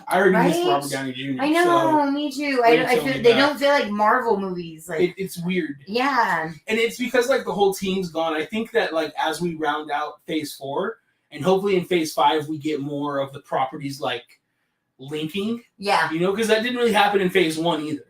I already missed Robert Downey Jr. I know, me too. I feel they don't feel like Marvel movies. Like it's weird. Yeah, and it's because like the whole team's gone. I think that like as we round out Phase 4, and hopefully in Phase 5 we get more of the properties like linking. Yeah, you know, because that didn't really happen in Phase 1 either.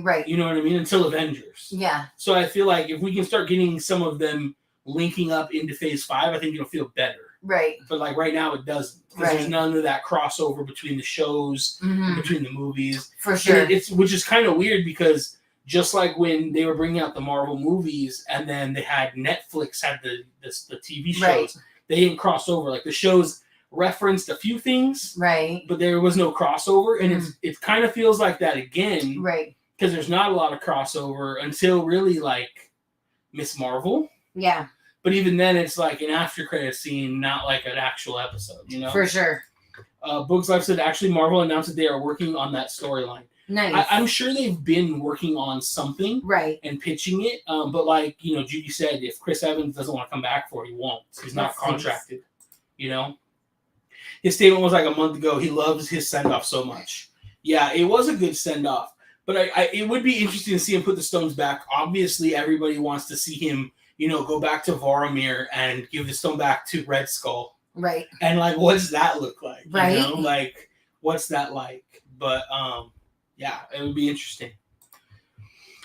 Right. You know what I mean? Until Avengers. Yeah. So I feel like if we can start getting some of them linking up into Phase 5, I think it'll feel better. Right. But like right now it doesn't. Because there's none of that crossover between the shows, between the movies. For sure. Which is kind of weird because just like when they were bringing out the Marvel movies and then they had Netflix had the TV shows, they didn't cross over. Like the shows referenced a few things, but there was no crossover. And it kind of feels like that again. Right. Because there's not a lot of crossover until really like Miss Marvel. Yeah. But even then, it's like an after credit scene, not like an actual episode, you know? For sure. Books Life said, actually, Marvel announced that they are working on that storyline. Nice. I'm sure they've been working on something and pitching it. But like, you know, Judy said, if Chris Evans doesn't want to come back for it, he won't. He's not contracted, you know? His statement was like a month ago, he loves his send-off so much. Yeah, it was a good send-off. But it would be interesting to see him put the Stones back. Obviously, everybody wants to see him, you know, go back to Vormir and give the stone back to Red Skull. Right. And, like, what does that look like? Right. You know? Like, what's that like? But, yeah, it would be interesting.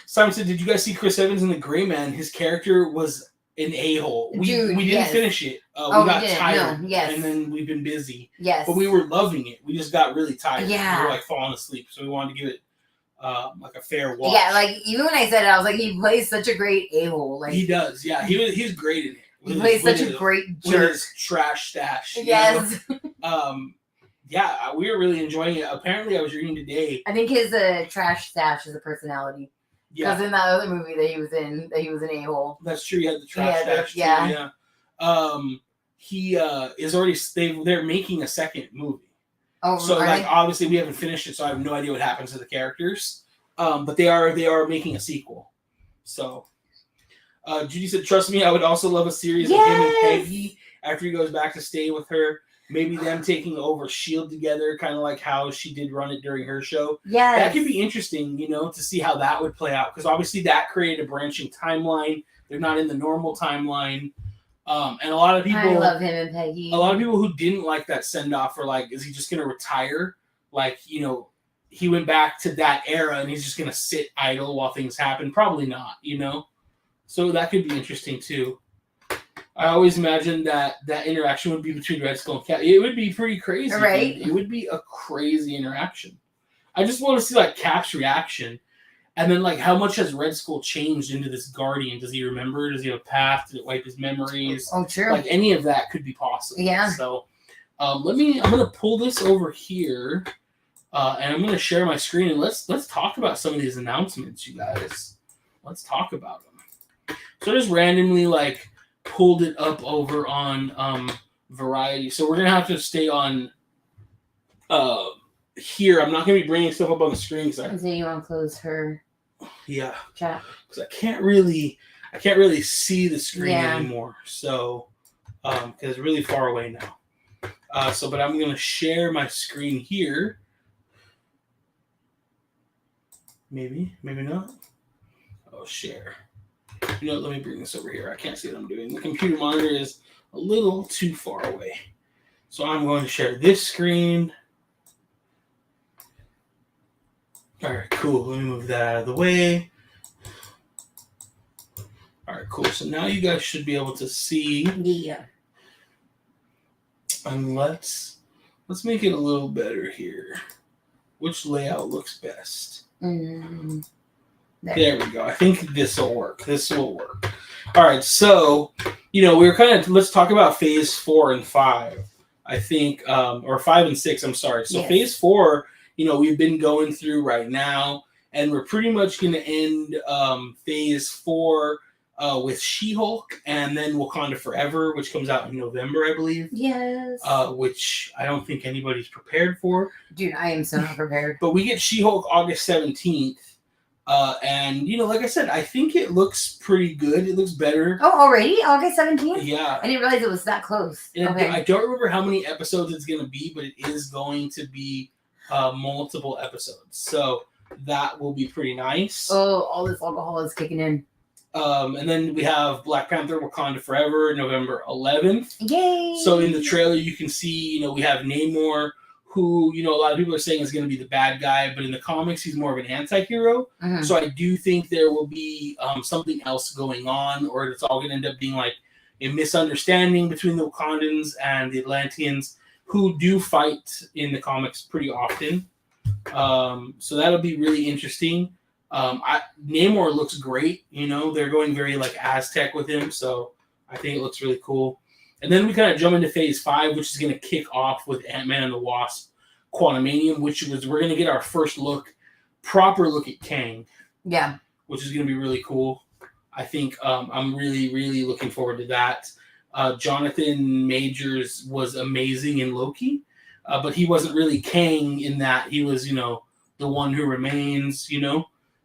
Simon said, did you guys see Chris Evans in The Gray Man? His character was an a-hole. We didn't finish it. We got tired. No, yes. And then we've been busy. Yes. But we were loving it. We just got really tired. Yeah. We were, like, falling asleep. So we wanted to give it like a fair watch. Yeah, like even when I said it, I was like, he plays such a great a-hole. Like he does, yeah. He's great in it. He plays such a great jerk. With his trash stash. Yes. Yeah, we were really enjoying it. Apparently, I was reading today. I think his trash stash is a personality. Because in that other movie that he was in, an a-hole. That's true. He had the trash stash. Yeah. He is already. They're making a second movie. Oh, so like obviously we haven't finished it, so I have no idea what happens to the characters. But they are making a sequel. So Judy said, "Trust me, I would also love a series of him and Peggy after he goes back to stay with her. Maybe them taking over S.H.I.E.L.D. together, kind of like how she did run it during her show. Yeah, that could be interesting, you know, to see how that would play out. Because obviously that created a branching timeline. They're not in the normal timeline." And a lot of people, I love him and Peggy. A lot of people who didn't like that send off are like, is he just going to retire? Like, you know, he went back to that era and he's just going to sit idle while things happen. Probably not, you know? So that could be interesting too. I always imagined that interaction would be between Red Skull and Cap. It would be pretty crazy. Right? It would be a crazy interaction. I just want to see like Cap's reaction. And then, like, how much has Red Skull changed into this Guardian? Does he remember? Does he have a path? Did it wipe his memories? Oh, true. Like, any of that could be possible. Yeah. So, I'm going to pull this over here, and I'm going to share my screen, and let's talk about some of these announcements, you guys. Let's talk about them. So, I just randomly, like, pulled it up over on Variety. So, we're going to have to stay on here. I'm not going to be bringing stuff up on the screen. So you want to close her chat? Because I can't really I can't really see the screen anymore. So, because it's really far away now. But I'm going to share my screen here. Maybe not. Oh, share. You know, let me bring this over here. I can't see what I'm doing. The computer monitor is a little too far away. So I'm going to share this screen. All right, cool. Let me move that out of the way. All right, cool. So now you guys should be able to see. Yeah. And let's make it a little better here. Which layout looks best? There we go. I think this will work. All right, so, we were let's talk about phase 4 and 5. I think, or 5 and 6, I'm sorry. So phase 4, we've been going through right now, and we're pretty much going to end phase 4 with She-Hulk, and then Wakanda Forever, which comes out in November, I believe. Yes. Which I don't think anybody's prepared for. Dude, I am so not prepared. But we get She-Hulk August 17th. And, like I said, I think it looks pretty good. It looks better. Oh, already? August 17th? Yeah. I didn't realize it was that close. Okay. I don't remember how many episodes it's going to be, but it is going to be multiple episodes. So that will be pretty nice. Oh, all this alcohol is kicking in. And then we have Black Panther Wakanda Forever, November 11th. Yay! So in the trailer, you can see, we have Namor, who, a lot of people are saying is going to be the bad guy, but in the comics, he's more of an anti-hero. Mm-hmm. So I do think there will be something else going on, or it's all going to end up being like a misunderstanding between the Wakandans and the Atlanteans, who do fight in the comics pretty often. So that'll be really interesting. Namor looks great. They're going very like Aztec with him, so I think it looks really cool. And then we kind of jump into phase 5, which is going to kick off with Ant-Man and the Wasp Quantumanium, we're going to get our first proper look at Kang. Yeah. Which is going to be really cool. I think I'm really, really looking forward to that. Jonathan Majors was amazing in Loki, but he wasn't really Kang in that he was, the one who remains,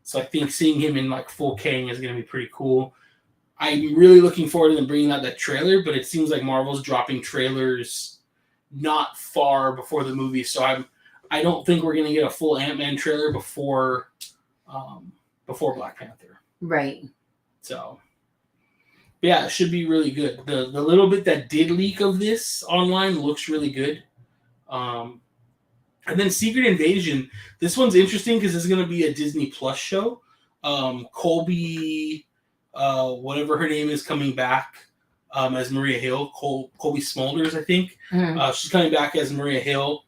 So I think seeing him in like full Kang is going to be pretty cool. I'm really looking forward to them bringing out that trailer, but it seems like Marvel's dropping trailers not far before the movie, so I don't think we're going to get a full Ant-Man trailer before Black Panther. Right. So, yeah, it should be really good. The little bit that did leak of this online looks really good. And then Secret Invasion. This one's interesting because it's going to be a Disney Plus show. Colby... whatever her name is, coming back as Maria Hill. Colby Smulders, I think. Mm-hmm. She's coming back as Maria Hill.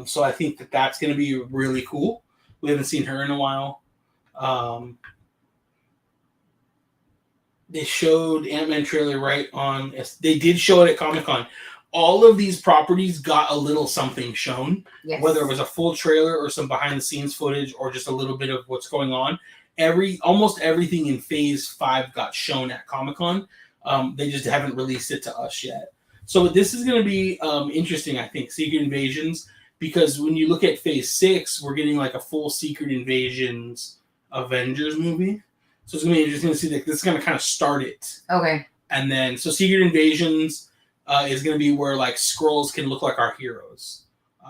So I think that's going to be really cool. We haven't seen her in a while. They showed Ant-Man trailer right on. They did show it at Comic-Con. All of these properties got a little something shown. Yes. Whether it was a full trailer or some behind-the-scenes footage or just a little bit of what's going on. Almost everything in phase 5 got shown at Comic-Con. They just haven't released it to us yet. So this is going to be interesting, I think, Secret Invasions, because when you look at phase 6, we're getting like a full Secret Invasions Avengers movie. So it's going to be interesting to see that this is going to kind of start it. Okay. And then, so Secret Invasions is going to be where like Skrulls can look like our heroes.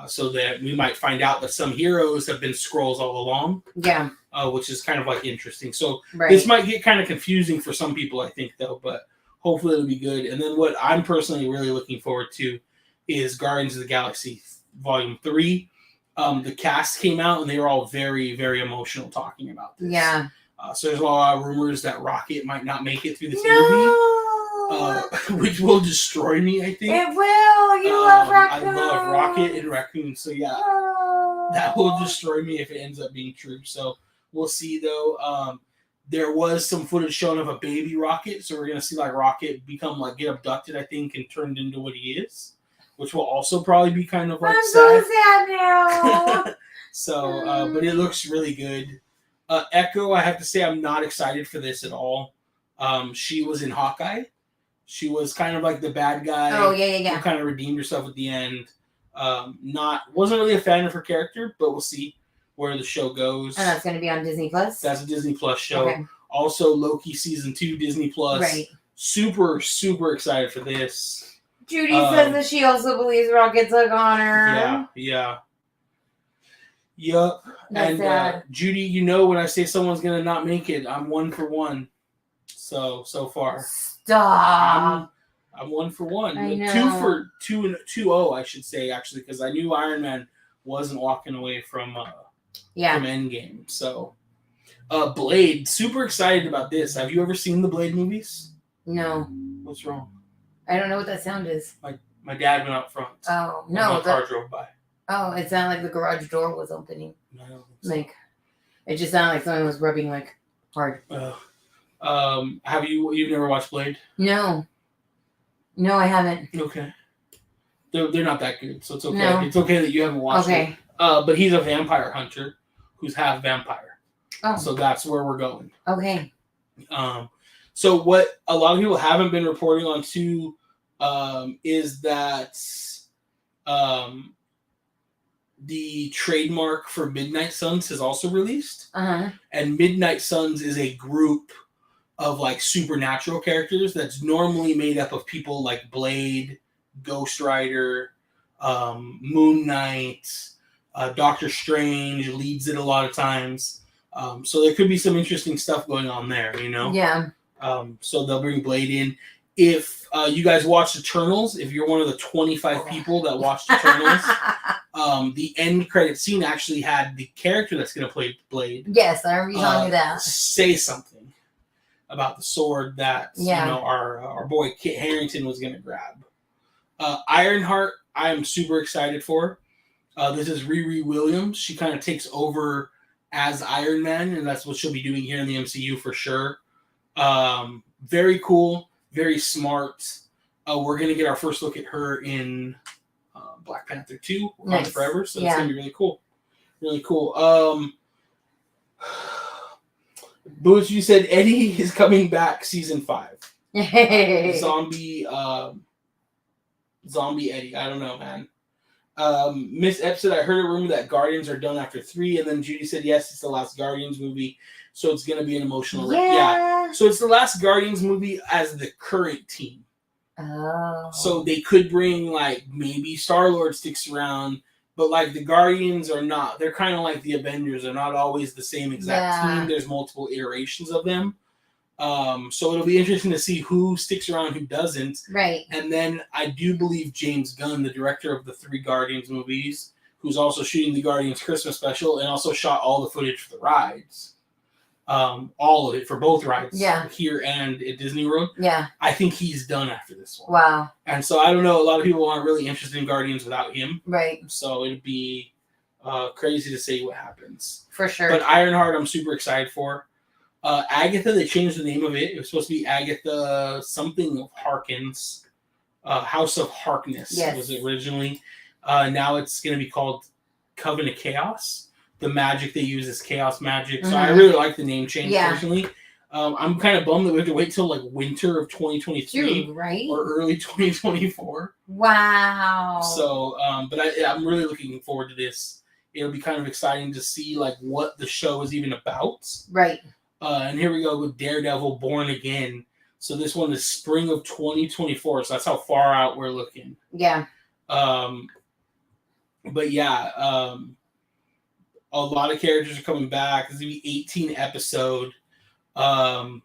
So that we might find out that some heroes have been Skrulls all along. Yeah. Which is kind of like interesting. So This might get kind of confusing for some people, I think, though, but hopefully it'll be good. And then what I'm personally really looking forward to is Guardians of the Galaxy Volume 3. The cast came out and they were all very, very emotional talking about this. Yeah. So there's a lot of rumors that Rocket might not make it through this movie. Which will destroy me, I think. It will. You love Raccoon. I love Rocket and Raccoon. So yeah, that will destroy me if it ends up being true. So we'll see, though. There was some footage shown of a baby Rocket, so we're gonna see like Rocket get abducted, I think, and turned into what he is, which will also probably be kind of like I'm so sad now. So, but it looks really good. Echo, I have to say, I'm not excited for this at all. She was in Hawkeye. She was kind of like the bad guy. Oh, yeah. Who kind of redeemed herself at the end. Wasn't really a fan of her character, but we'll see where the show goes. And that's going to be on Disney Plus? That's a Disney Plus show. Okay. Also, Loki season 2, Disney Plus. Right. Super, super excited for this. Judy says that she also believes Rocket took on her. Yeah. Yup. That's sad. Judy, you know when I say someone's gonna not make it, I'm 1 for 1. So far. Stop. I'm 1 for 1. I know. 2-0, I should say, actually, because I knew Iron Man wasn't walking away from Endgame. So, Blade, super excited about this. Have you ever seen the Blade movies? No. What's wrong? I don't know what that sound is. My dad went out front. Oh, no. My car drove by. Oh, it sounded like the garage door was opening. No, I don't think so. It just sounded like someone was rubbing hard. Have you've never watched Blade? No, I haven't. Okay. They're not that good, so it's okay. No. It's okay that you haven't watched it. But he's a vampire hunter who's half vampire. Oh. So that's where we're going. Okay. So what a lot of people haven't been reporting on too is that the trademark for Midnight Suns has also released. Uh-huh. And Midnight Suns is a group of supernatural characters that's normally made up of people like Blade, Ghost Rider, Moon Knight, Doctor Strange leads it a lot of times. So there could be some interesting stuff going on there, you know? Yeah. So they'll bring Blade in. If you guys watched Eternals, if you're one of the 25 people that watched Eternals, the end credit scene actually had the character that's going to play Blade. Yes, I remember you telling me that. Say something about the sword that our boy Kit Harington was going to grab. Ironheart, I am super excited for. This is Riri Williams. She kind of takes over as Iron Man, and that's what she'll be doing here in the MCU for sure. Very cool, very smart. We're going to get our first look at her in Black Panther 2, Wakanda Forever, so it's going to be really cool. Really cool. Boots, you said Eddie is coming back season 5. Zombie Eddie. I don't know, man. Miss Ep said, I heard a rumor that Guardians are done after 3, and then Judy said, yes, it's the last Guardians movie, so it's going to be an emotional wreck. Yeah. So it's the last Guardians movie as the current team. Oh. So they could bring, maybe Star-Lord sticks around, but, the Guardians are not. They're kind of like the Avengers. They're not always the same exact team. There's multiple iterations of them. So it'll be interesting to see who sticks around, who doesn't. Right. And then I do believe James Gunn, the director of the 3 Guardians movies, who's also shooting the Guardians Christmas special and also shot all the footage for the rides. All of it for both rides. Yeah. Here and at Disney World. Yeah. I think he's done after this one. Wow. And so I don't know, a lot of people aren't really interested in Guardians without him. Right. So it'd be crazy to see what happens. For sure. But Ironheart, I'm super excited for. Agatha, they changed the name of it. It was supposed to be Agatha something of Harkins. House of Harkness was it originally. Now it's going to be called Coven of Chaos. The magic they use is chaos magic. So I really like the name change personally. I'm kind of bummed that we have to wait till winter of 2023. Dude, right? Or early 2024. Wow. So, but I'm really looking forward to this. It'll be kind of exciting to see what the show is even about. Right. And here we go with Daredevil Born Again. So this one is spring of 2024. So that's how far out we're looking. Yeah. But yeah, a lot of characters are coming back. It's going to be 18 episode. So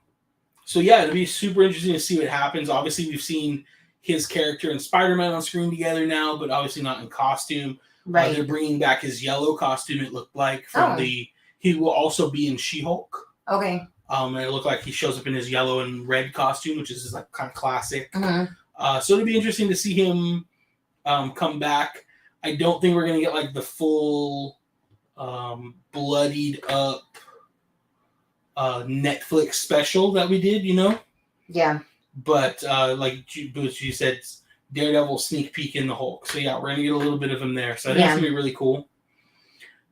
yeah, it'll be super interesting to see what happens. Obviously, we've seen his character and Spider-Man on screen together now, but obviously not in costume. Right. They're bringing back his yellow costume, it looked like, from he will also be in She-Hulk. Okay. And it looked like he shows up in his yellow and red costume, which is his kind of classic. Mm-hmm. So it'll be interesting to see him come back. I don't think we're going to get the full bloodied up Netflix special that we did, Yeah. But like you said, Daredevil sneak peek in the Hulk. So yeah, we're going to get a little bit of him there. So I think it's going to be really cool.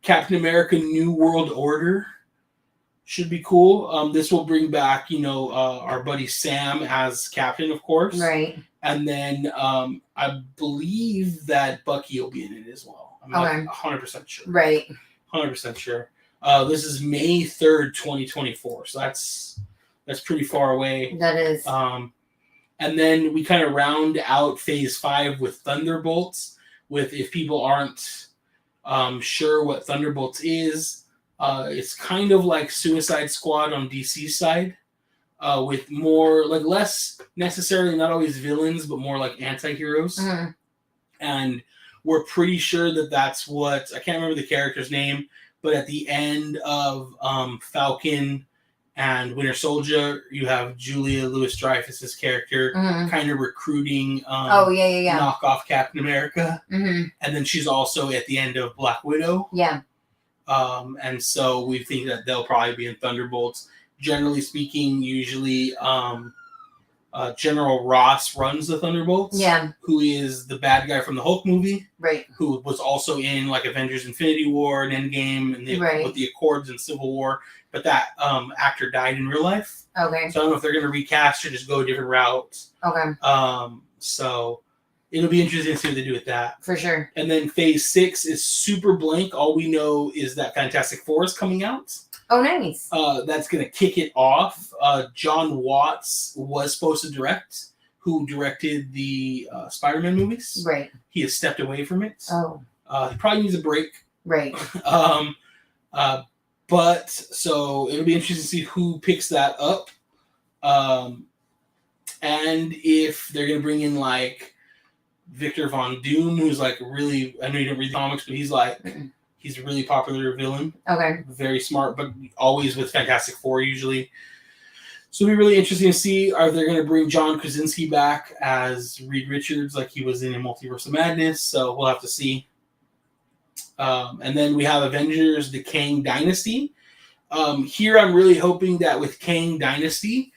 Captain America New World Order should be cool. This will bring back, our buddy Sam as Captain, of course. Right. And then I believe that Bucky will be in it as well. I'm not 100% sure. Right. 100% sure. This is May 3rd, 2024. So that's pretty far away. That is. And then we kind of round out Phase 5 with Thunderbolts. With if people aren't sure what Thunderbolts is, it's kind of like Suicide Squad on DC's side, with more like less necessarily not always villains, but more like anti-heroes. Mm-hmm. And we're pretty sure that that's what I can't remember the character's name, but at the end of Falcon and Winter Soldier, you have Julia Louis-Dreyfus's character kind of recruiting knockoff Captain America. Mm-hmm. And then she's also at the end of Black Widow. Yeah. And so we think that they'll probably be in Thunderbolts. Generally speaking, usually General Ross runs the Thunderbolts. Yeah. Who is the bad guy from the Hulk movie. Right. Who was also in like Avengers Infinity War and Endgame and with the Accords and Civil War. But that actor died in real life. Okay. So I don't know if they're going to recast or just go a different route. Okay. So it'll be interesting to see what they do with that. For sure. And then Phase 6 is super blank. All we know is that Fantastic Four is coming out. Oh, nice. That's going to kick it off. John Watts was supposed to direct, who directed the Spider-Man movies. Right. He has stepped away from it. Oh. He probably needs a break. Right. But so it'll be interesting to see who picks that up. And if they're going to bring in like Victor Von Doom, who's like really, I know you don't read the comics, but he's like, he's a really popular villain. Okay. Very smart, but always with Fantastic Four usually. So it'll be really interesting to see, are they going to bring John Krasinski back as Reed Richards like he was in Multiverse of Madness? So we'll have to see. And then we have Avengers, the Kang Dynasty. Here I'm really hoping that with Kang Dynasty,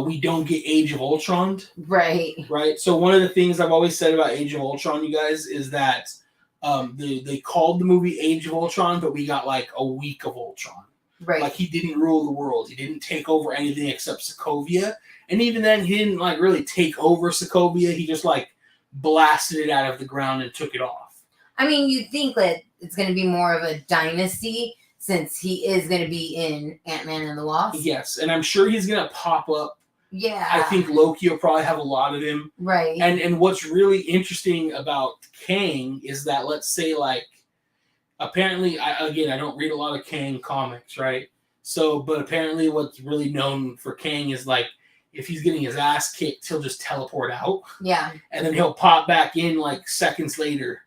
we don't get Age of Ultron. Right. Right. So one of the things I've always said about Age of Ultron, you guys, is that they called the movie Age of Ultron, but we got like a week of Ultron. Right. Like he didn't rule the world. He didn't take over anything except Sokovia. And even then, he didn't like really take over Sokovia. He just like blasted it out of the ground and took it off. I mean, you'd think that it's going to be more of a dynasty since he is going to be in Ant-Man and the Wasp. Yes, and I'm sure he's going to pop up. Yeah. I think Loki will probably have a lot of him. Right. And what's really interesting about Kang is that, let's say, like, apparently, I don't read a lot of Kang comics, right? So, but apparently what's really known for Kang is, like, if he's getting his ass kicked, he'll just teleport out. Yeah. And then he'll pop back in, like, seconds later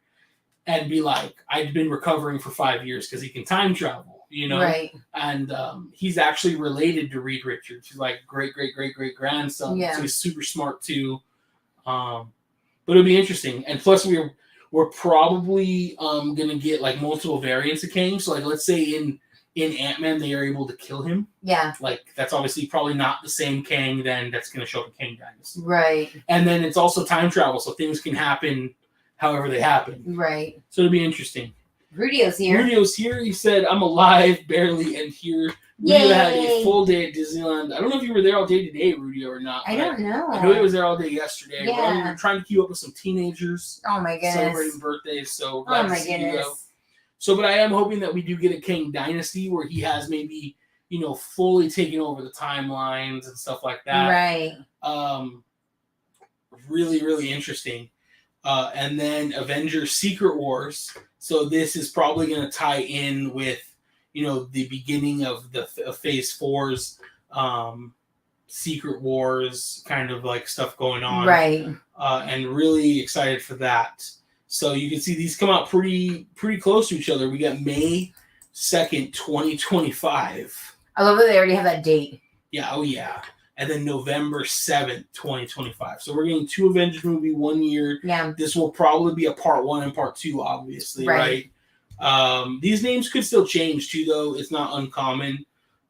and be like, I've been recovering for 5 years because he can time travel, you know? Right. And he's actually related to Reed Richards. He's like great-great-great-great-grandson. Yeah. So he's super smart too. But it'll be interesting. And plus we're probably going to get like multiple variants of Kang. So like let's say in Ant-Man they are able to kill him. Yeah. Like that's obviously probably not the same Kang then that's going to show up in Kang Dynasty. Right. And then it's also time travel. So things can happen however they happen. Right. So it'll be interesting. Rudio's here. Rudio's here. He said, I'm alive, barely, and here. Rudio had a full day at Disneyland. I don't know if you were there all day today, Rudio, or not. I don't know. I know he was there all day yesterday. Yeah. We were trying to keep up with some teenagers. Oh, my goodness. Celebrating birthdays, so glad Oh, my to see you, though. goodness. But I am hoping that we do get a Kang Dynasty where he has maybe, fully taken over the timelines and stuff like that. Right. Really, really interesting. And then Avengers Secret Wars. So this is probably going to tie in with, the beginning of the Phase 4's Secret Wars kind of like stuff going on. Right. And really excited for that. So you can see these come out pretty close to each other. We got May 2nd, 2025. I love that they already have that date. Yeah. Oh, yeah. And then November 7th, 2025. So we're getting 2 Avengers movie 1 year. Yeah. This will probably be a part 1 and part 2, obviously, right? These names could still change too, though. It's not uncommon.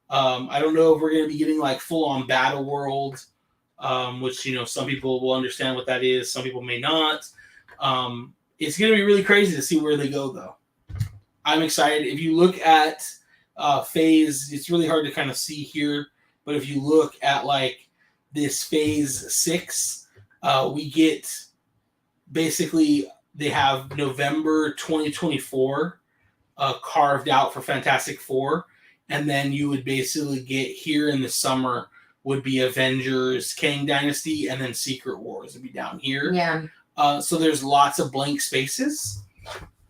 I don't know if we're going to be getting like full-on Battle World, which, some people will understand what that is. Some people may not. It's going to be really crazy to see where they go, though. I'm excited. If you look at Phase, it's really hard to kind of see here. But if you look at like this Phase 6, we get basically they have November 2024 carved out for Fantastic Four, and then you would basically get here in the summer would be Avengers, Kang Dynasty, and then Secret Wars would be down here. Yeah. So there's lots of blank spaces.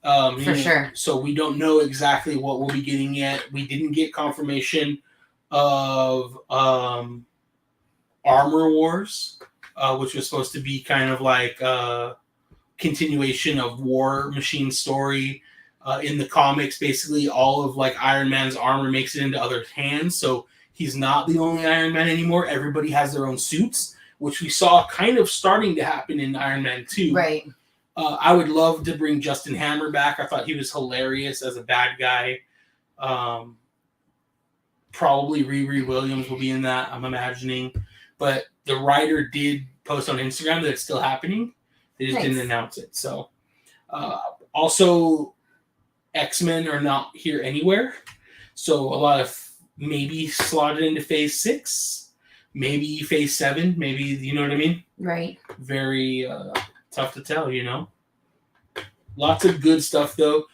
For sure. So we don't know exactly what we'll be getting yet. We didn't get confirmation of Armor Wars, which was supposed to be kind of like a continuation of War Machine story. In the comics, basically all of like Iron Man's armor makes it into other hands, so he's not the only Iron Man anymore. Everybody has their own suits, which we saw kind of starting to happen in Iron Man 2. Right. I would love to bring Justin Hammer back. I thought he was hilarious as a bad guy. Probably Riri Williams will be in that, I'm imagining. But the writer did post on Instagram that it's still happening. They just didn't announce it. So, also, X-Men are not here anywhere. So a lot of maybe slotted into Phase 6, maybe Phase 7, maybe, you know what I mean? Right. Very tough to tell, you know? Lots of good stuff, though.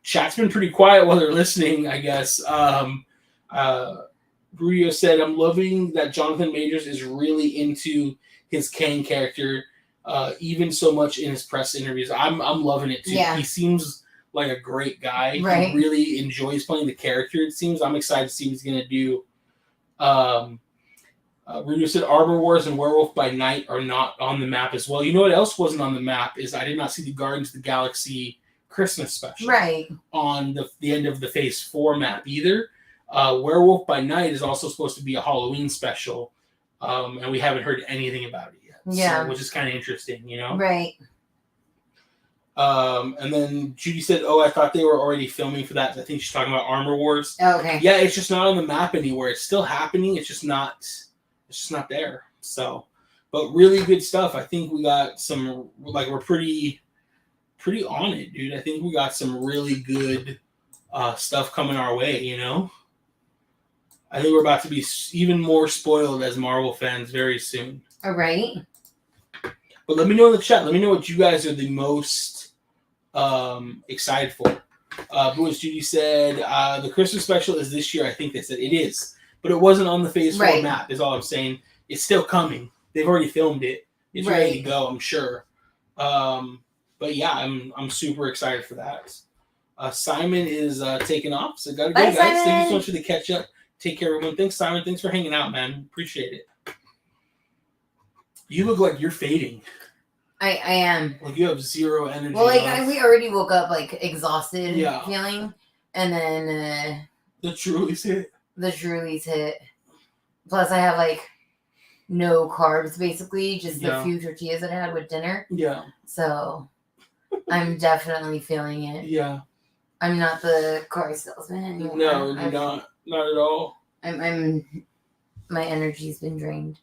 Chat's been pretty quiet while they're listening, I guess. Brudio said, I'm loving that Jonathan Majors is really into his Kang character, even so much in his press interviews. I'm loving it, too. Yeah. He seems like a great guy. Right. He really enjoys playing the character, it seems. I'm excited to see what he's going to do. Rudy said Armor Wars and Werewolf by Night are not on the map as well. You know what else wasn't on the map is I did not see the Guardians of the Galaxy Christmas special. Right. On the end of the Phase 4 map either. Werewolf by Night is also supposed to be a Halloween special. And we haven't heard anything about it yet. Yeah. So, which is kind of interesting, you know? Right. And then Judy said, I thought they were already filming for that. I think she's talking about Armor Wars. Okay. Yeah, it's just not on the map anywhere. It's still happening. It's just not there. So, but really good stuff. I think we got some, like, we're pretty on it, dude. I think we got some really good stuff coming our way, you know? I think we're about to be even more spoiled as Marvel fans very soon. All right. But let me know in the chat. Let me know what you guys are the most excited for. Bush Judy said the Christmas special is this year. I think they said it is, but it wasn't on the Phase 4 map. Is all I'm saying. It's still coming. They've already filmed it. It's ready to go. I'm sure. But yeah, I'm super excited for that. Simon is taking off, so gotta go, guys. Simon. Thank you so much for the catch up. Take care, everyone. Thanks, Simon. Thanks for hanging out, man. Appreciate it. You look like you're fading. I am. Like you have zero energy. Well, like we already woke up like exhausted feeling, and then the Trulies hit. The Trulies hit. Plus, I have like no carbs, basically, just the few tortillas that I had with dinner. Yeah. So I'm definitely feeling it. Yeah. I'm not the car salesman anymore. No, you're not. Not at all. My energy's been drained.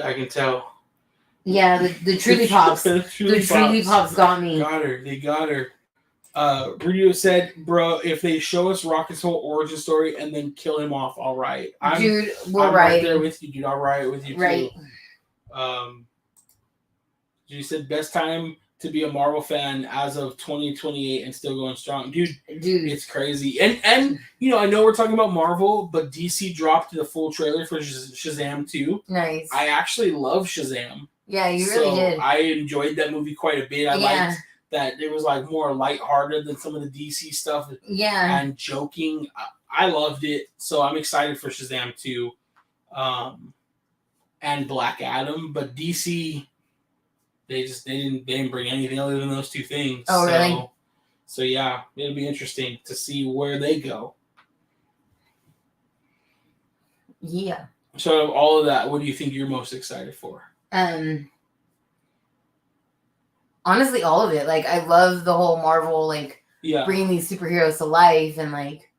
I can tell. Yeah, the Truly Pops. The Truly Pops got me. They got her. Rudio said, bro, if they show us Rocket's whole origin story and then kill him off, all right. Dude, I'm right there with you, dude. I'll ride with you, right. Too. You said best time to be a Marvel fan as of 2028 and still going strong. Dude, it's crazy. And you know, I know we're talking about Marvel, but DC dropped the full trailer for Shazam 2. Nice. I actually love Shazam. Yeah, you really did. I enjoyed that movie quite a bit. I liked that it was like more lighthearted than some of the DC stuff. Yeah. And joking. I loved it. So I'm excited for Shazam 2. And Black Adam. But DC, they didn't bring anything other than those two things. Oh, really? So yeah, it'll be interesting to see where they go. Yeah. So out of all of that, what do you think you're most excited for? Honestly, all of it. Like, I love the whole Marvel, like, bringing these superheroes to life and, like,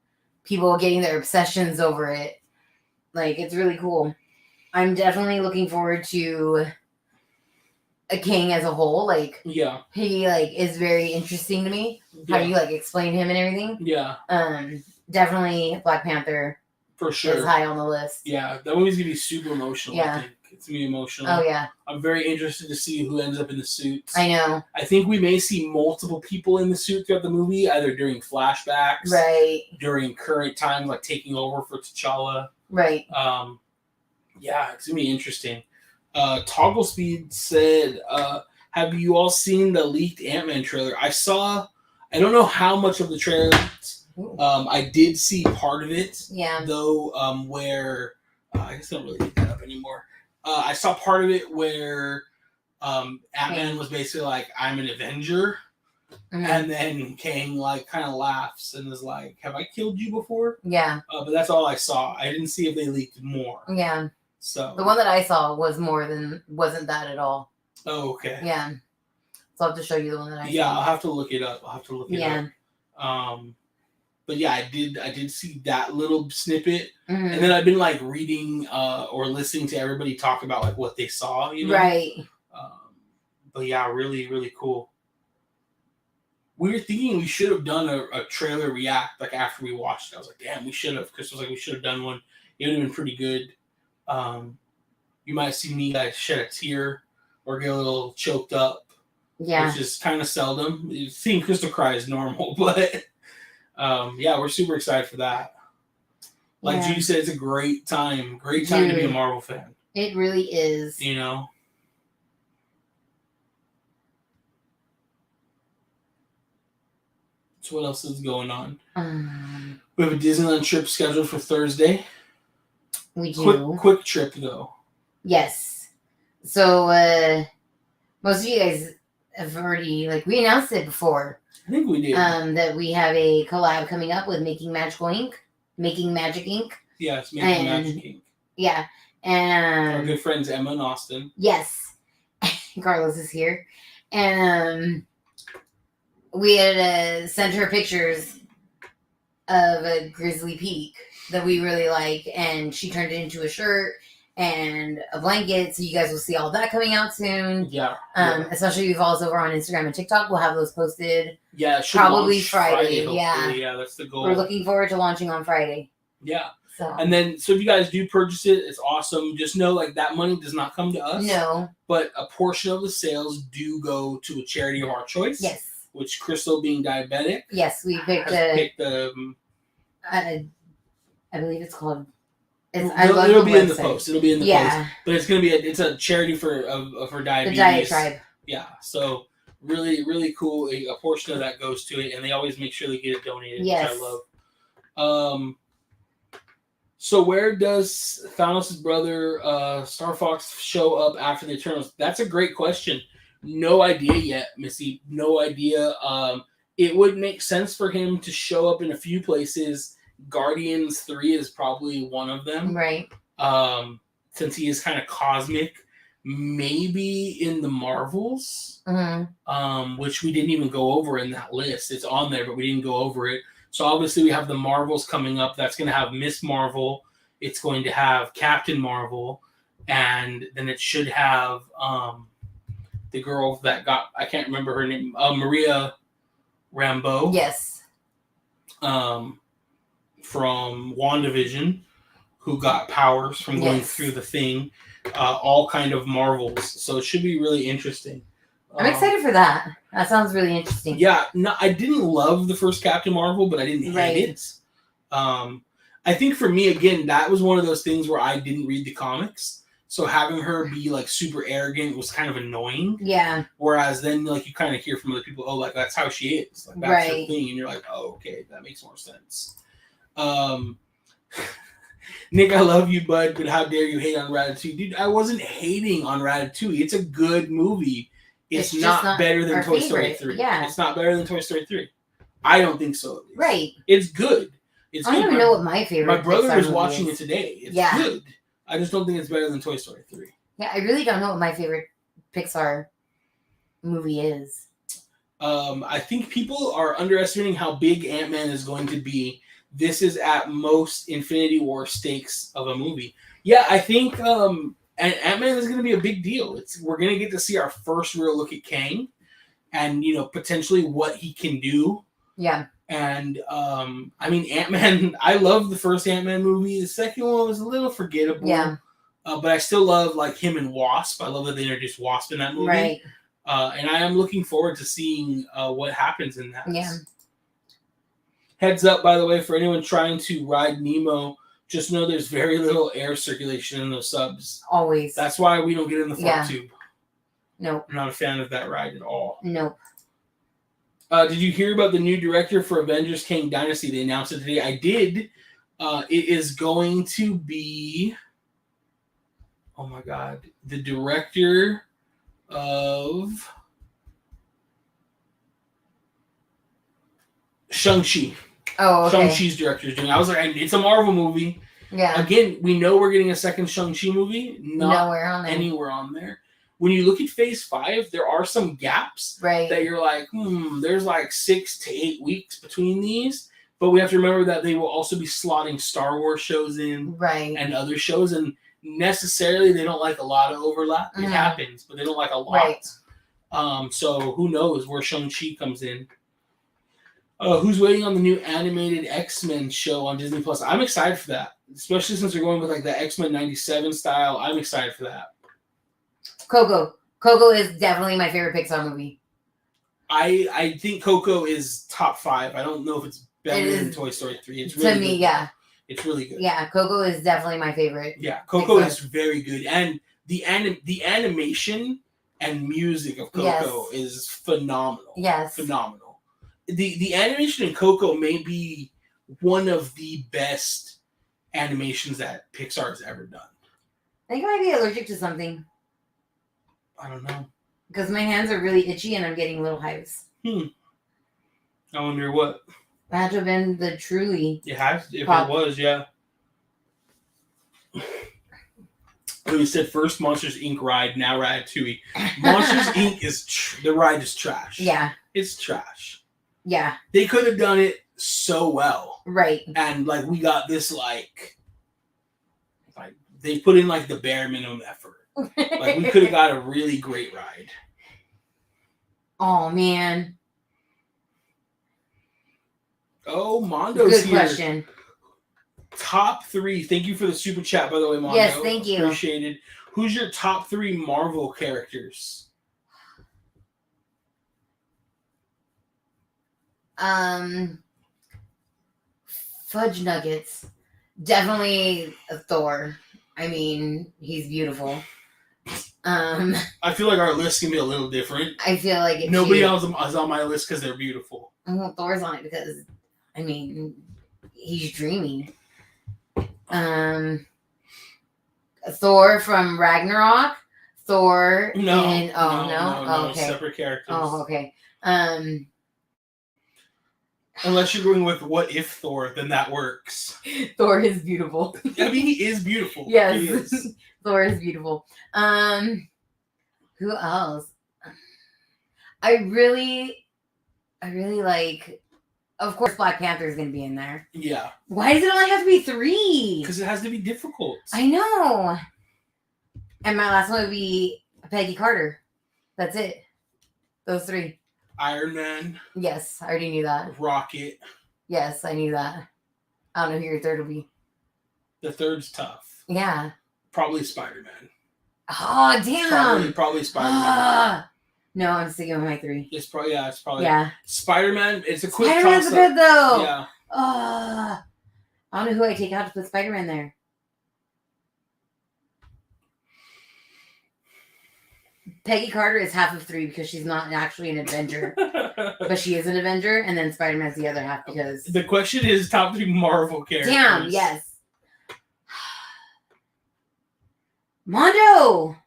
people getting their obsessions over it. Like, it's really cool. I'm definitely looking forward to a King as a whole. Like, he, like, is very interesting to me. How you, like, explain him and everything. Yeah. Definitely Black Panther. For sure. Is high on the list. Yeah, that movie's going to be super emotional, I think. It's gonna be emotional. Oh yeah. I'm very interested to see who ends up in the suits. I know. I think we may see multiple people in the suit throughout the movie, either during flashbacks, right, during current times, like taking over for T'Challa. Right. Yeah, it's gonna be interesting. Toggle Speed said, "Have you all seen the leaked Ant-Man trailer? I don't know how much of the trailer. I did see part of it. Yeah. Though, where I guess I don't really look that up anymore. I saw part of it where Ant-Man was basically like, "I'm an Avenger," and then Kang like kind of laughs and is like, "Have I killed you before?" Yeah. But that's all I saw. I didn't see if they leaked more. Yeah. So the one that I saw wasn't that at all. Oh, okay. Yeah. So I'll have to show you the one that I saw. Yeah, I'll have to look it up. But yeah, I did see that little snippet, and then I've been like reading or listening to everybody talk about like what they saw, you know? Right. But yeah, really, really cool. We were thinking we should have done a trailer react like after we watched it. I was like, damn, we should have. Chris was like, we should have done one. It would have been pretty good. You might see me like shed a tear or get a little choked up. Yeah. Which is kind of seldom. Seeing Crystal cry is normal, but yeah, we're super excited for that. Like Judy said, it's a great time to be a Marvel fan. It really is. You know? So what else is going on? We have a Disneyland trip scheduled for Thursday. We do. Quick trip, though. Yes. So, most of you guys have already, we announced it before. I think we did. That we have a collab coming up with Making Magic Inc. Yes, Making Magic Inc. Yeah. And our good friends Emma and Austin. Yes. Carlos is here. And we had sent her pictures of a Grizzly Peak that we really like, and she turned it into a shirt and a blanket, so you guys will see all that coming out soon. Yeah. Especially if you follow us over on Instagram and TikTok, we'll have those posted. Yeah, probably Friday. Yeah, that's the goal. We're looking forward to launching on Friday. Yeah. So. And then, so if you guys do purchase it, it's awesome. Just know, that money does not come to us. No. But a portion of the sales do go to a charity of our choice. Yes. Which Crystal, being diabetic, yes, we picked I believe it's called. It'll be in the post. It'll be in the post. But it's gonna be it's a charity for diabetes. The Diet Tribe. Yeah. So really, really cool. A portion of that goes to it, and they always make sure they get it donated, yes. which I love. So where does Thanos' brother Star Fox show up after the Eternals? That's a great question. No idea yet, Missy. No idea. It would make sense for him to show up in a few places. Guardians 3 is probably one of them. Right. Since he is kind of cosmic. Maybe in the Marvels. Which we didn't even go over in that list. It's on there, but we didn't go over it. So obviously we have the Marvels coming up. That's going to have Miss Marvel. It's going to have Captain Marvel. And then it should have... the girl that got, I can't remember her name, Maria Rambeau. Yes. From WandaVision, who got powers from going through the thing. All kind of Marvels. So it should be really interesting. I'm excited for that. That sounds really interesting. Yeah. No, I didn't love the first Captain Marvel, but I didn't hate it. I think for me, again, that was one of those things where I didn't read the comics. So having her be super arrogant was kind of annoying. Yeah. Whereas then you kind of hear from other people, oh, that's how she is. That's her thing. And you're like, oh, okay, that makes more sense. Nick, I love you, bud, but how dare you hate on Ratatouille? Dude, I wasn't hating on Ratatouille. It's a good movie. It's not better than Toy Story 3. Yeah. It's not better than Toy Story 3. I don't think so, at least. Right. It's good. I don't even know what my favorite My brother Pixar was watching it today. It's good. I just don't think it's better than Toy Story 3. Yeah, I really don't know what my favorite Pixar movie is. I think people are underestimating how big Ant-Man is going to be. This is at most Infinity War stakes of a movie. Yeah, I think Ant-Man is going to be a big deal. We're going to get to see our first real look at Kang and, potentially what he can do. Yeah. And, Ant-Man, I love the first Ant-Man movie. The second one was a little forgettable. Yeah. But I still love like him and Wasp. I love that they introduced Wasp in that movie. Right. And I am looking forward to seeing what happens in that. Yeah. Heads up, by the way, for anyone trying to ride Nemo, just know there's very little air circulation in those subs. Always. That's why we don't get in the front tube. Nope. I'm not a fan of that ride at all. Nope. Did you hear about the new director for Avengers Kang Dynasty? They announced it today. I did. It is going to be... Oh my God. The director of Shang-Chi. Oh, okay. Shang-Chi's director is doing it. I was like, it's a Marvel movie. Yeah. Again, we know we're getting a second Shang-Chi movie. Nowhere on there. Anywhere on there. When you look at Phase 5, there are some gaps that you're like, there's like 6 to 8 weeks between these. But we have to remember that they will also be slotting Star Wars shows in and other shows. And necessarily, they don't like a lot of overlap. It happens, but they don't like a lot. Right. So who knows where Shang-Chi comes in. Who's waiting on the new animated X-Men show on Disney Plus? I'm excited for that, especially since they're going with like the X-Men '97 style. I'm excited for that. Coco. Coco is definitely my favorite Pixar movie. I think Coco is top 5. I don't know if it's better than Toy Story 3. It's really to me, good. yeah. It's really good. Yeah, Coco is definitely my favorite. Yeah, Coco is very good, and the animation and music of Coco is phenomenal. Yes, phenomenal. The animation in Coco may be one of the best animations that Pixar has ever done. I think I might be allergic to something. I don't know. Because my hands are really itchy and I'm getting little hives. I wonder what. That had to have been the Truly. It has, if it was, yeah. We said first Monsters Inc. ride, now Ratatouille. Monsters Inc. is the ride is trash. Yeah, it's trash. Yeah, they could have done it so well, right? And like we got this like they put in like the bare minimum effort. Like we could have got a really great ride. Oh man. Oh, Mondo's Good here. question. Top 3. Thank you for the super chat, by the way, Mondo. Yes, thank you. Appreciated. Who's your top 3 Marvel characters? Fudge Nuggets. Definitely Thor. I mean, he's beautiful. I feel like our list can be a little different. I feel like nobody else is on my list because they're beautiful. Well, Thor's on it because, I mean, he's dreamy. Thor from Ragnarok. Thor no, okay. Separate characters. Oh, okay. Unless you're going with what if Thor, then that works. Thor is beautiful. I mean, he is beautiful. Yes, he is. Thor is beautiful. Who else? I really like. Of course, Black Panther is going to be in there. Yeah. Why does it only have to be 3? Because it has to be difficult. I know. And my last one would be Peggy Carter. That's it. Those 3. Iron Man. Yes, I already knew that. Rocket. Yes, I knew that. I don't know who your 3rd will be. The 3rd's tough. Yeah. Probably Spider-Man. Oh, damn. Probably Spider-Man. No, I'm sticking with my 3. It's probably Spider-Man. It's a quick Spider-Man's good though. Yeah. I don't know who I take out to put Spider-Man there. Peggy Carter is half of 3 because she's not actually an Avenger, but she is an Avenger, and then Spider-Man's the other half because the question is top 3 Marvel characters. Damn, yes. Mondo.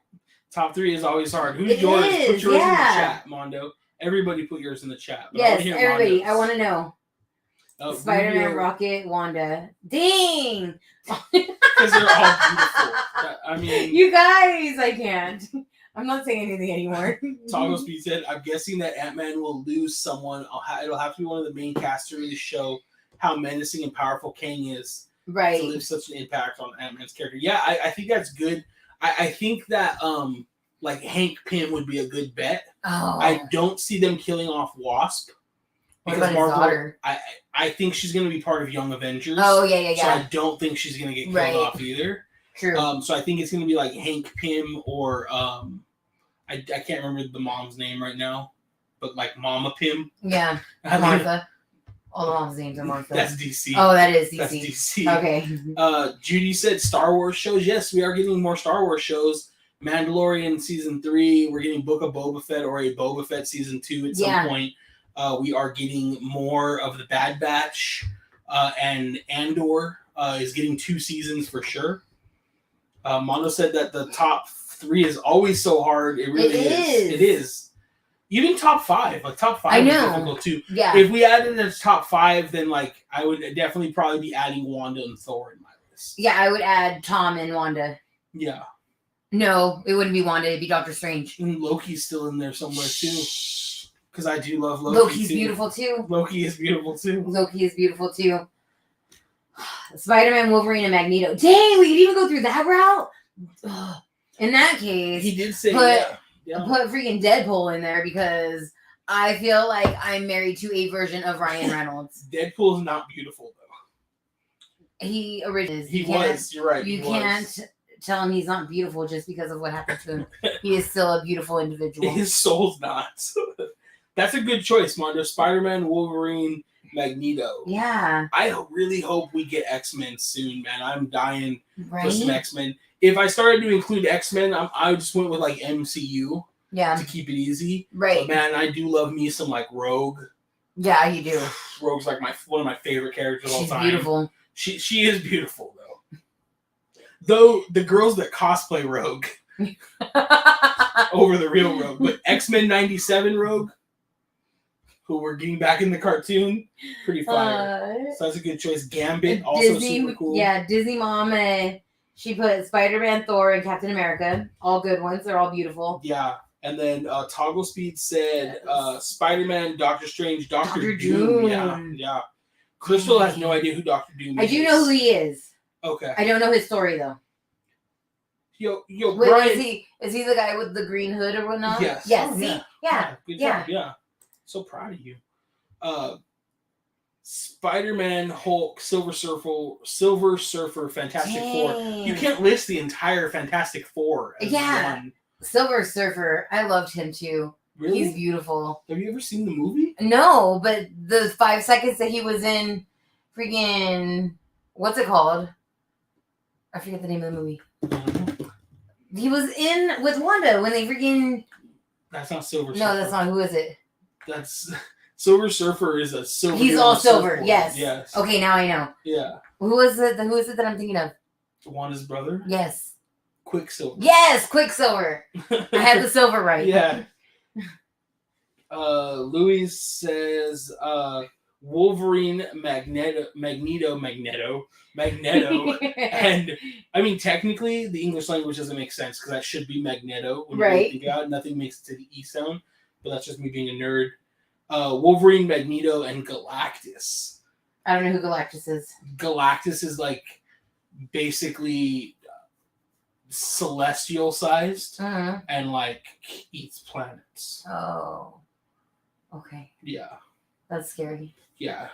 Top 3 is always hard. Who's yours? Put yours in the chat, Mondo. Everybody put yours in the chat. Yes, everybody. I want to know. Spider-Man, Rubio. Rocket, Wanda. Dang! Because they're all beautiful. I mean... You guys, I can't. I'm not saying anything anymore. Toggle Speed said, I'm guessing that Ant-Man will lose someone. It'll have to be one of the main cast to really show how menacing and powerful Kang is. Right. To leave such an impact on Ant-Man's character. Yeah, I think that's good. I think that like Hank Pym would be a good bet. Oh. I don't see them killing off Wasp. What about his daughter? I think she's going to be part of Young Avengers. Oh, yeah. So I don't think she's going to get killed off either. True. So I think it's gonna be like Hank Pym or I can't remember the mom's name right now, but like Mama Pym. Yeah, Martha. All the mom's names are Martha. That's DC. Oh, that is DC. That's DC. Okay. Judy said Star Wars shows. Yes, we are getting more Star Wars shows. Mandalorian season 3. We're getting Book of Boba Fett or a Boba Fett season 2 at some point. We are getting more of the Bad Batch, and Andor is getting 2 seasons for sure. Mondo said that the top 3 is always so hard. It really is. It is. Even top 5, like top 5 is difficult too. Yeah. If we added a top 5, then like I would definitely probably be adding Wanda and Thor in my list. Yeah, I would add Tom and Wanda. Yeah. No, it wouldn't be Wanda. It'd be Doctor Strange. And Loki's still in there somewhere too. Because I do love Loki. Loki's beautiful too. Loki is beautiful too. Loki is beautiful too. Spider-Man, Wolverine, and Magneto. Dang, we could even go through that route. In that case, he did say put freaking Deadpool in there because I feel like I'm married to a version of Ryan Reynolds. Deadpool's not beautiful though. He originally he was. You're right. You can't tell him he's not beautiful just because of what happened to him. He is still a beautiful individual. His soul's not. That's a good choice, Mondo. Spider-Man, Wolverine, Magneto. Yeah. I really hope we get X-Men soon, man. I'm dying for some X-Men. If I started to include X-Men, I just went with like MCU. Yeah. To keep it easy. Right. But man, I do love me some like Rogue. Yeah, you do. Rogue's like one of my favorite characters of all time. She's beautiful. She is beautiful though. Though the girls that cosplay Rogue over the real Rogue, but X-Men 97 Rogue, who we're getting back in the cartoon, pretty fire. So that's a good choice. Gambit, also Disney, super cool. Yeah, Disney mom, she put Spider-Man, Thor, and Captain America. All good ones. They're all beautiful. Yeah. And then Toggle Speed said Spider-Man, Doctor Strange, Doctor Doom. Yeah. Crystal has no idea who Doctor Doom is. I do know who he is. Okay. I don't know his story though. Yo, wait, Brian. Is he the guy with the green hood or whatnot? Yes. Yes. Oh, see? Yeah. Good job. Yeah. So proud of you. Spider-Man, Hulk, Silver Surfer, Fantastic Four. You can't list the entire Fantastic Four as one. Silver Surfer. I loved him too. Really? He's beautiful. Have you ever seen the movie? No, but the 5 seconds that he was in freaking what's it called? I forget the name of the movie. He was in with Wanda when they freaking. That's not Silver Surfer. No, that's not. Who is it? That's Silver Surfer is a silver. He's all silver. Surfboard. Yes. Okay, now I know. Yeah. Who is it that I'm thinking of? Wanda's brother. Yes. Quicksilver. Yes, Quicksilver. I had the silver right. Yeah. Louis says Wolverine, Magneto, and I mean technically the English language doesn't make sense because that should be Magneto. When you think about it, nothing makes it to the E sound, but that's just me being a nerd. Wolverine, Magneto, and Galactus. I don't know who Galactus is. Galactus is like basically celestial sized and like eats planets. Oh. Okay. Yeah. That's scary. Yeah.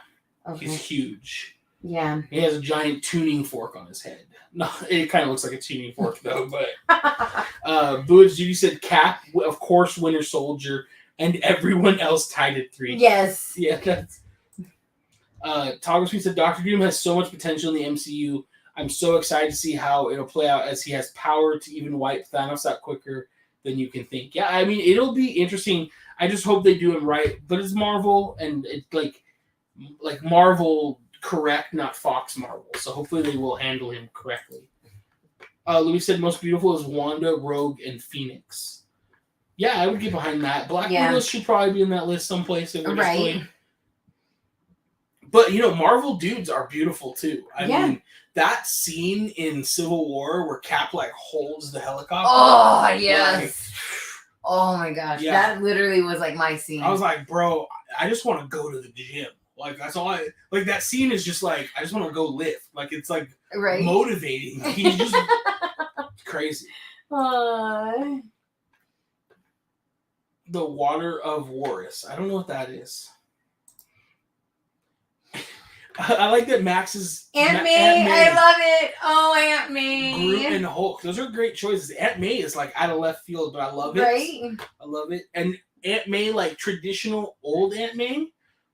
Okay. He's huge. Yeah. He has a giant tuning fork on his head. No, it kind of looks like a tuning fork though, but Boots Judy said Cap, of course, Winter Soldier, and everyone else tied at 3. Yes. Yeah, that's Toggle Speed said Doctor Doom has so much potential in the MCU. I'm so excited to see how it'll play out as he has power to even wipe Thanos out quicker than you can think. Yeah, I mean, it'll be interesting. I just hope they do him right. But it's Marvel, and it's like Marvel correct, not Fox Marvel. So hopefully they will handle him correctly. Louis said most beautiful is Wanda, Rogue, and Phoenix. Yeah, I would get behind that. Black Widow should probably be in that list someplace. Right. But, Marvel dudes are beautiful, too. I mean, that scene in Civil War where Cap, holds the helicopter. Oh, yes. Oh, my gosh. Yeah. That literally was, my scene. I was like, bro, I just want to go to the gym. That's all that scene is just, I just want to go lift. It's, motivating. He's just crazy. The Water of Warris. I don't know what that is. I like that Max is Aunt May. I love it. Oh, Aunt May. Groot and Hulk. Those are great choices. Aunt May is like out of left field, but I love it. Right? I love it. And Aunt May, like traditional old Aunt May,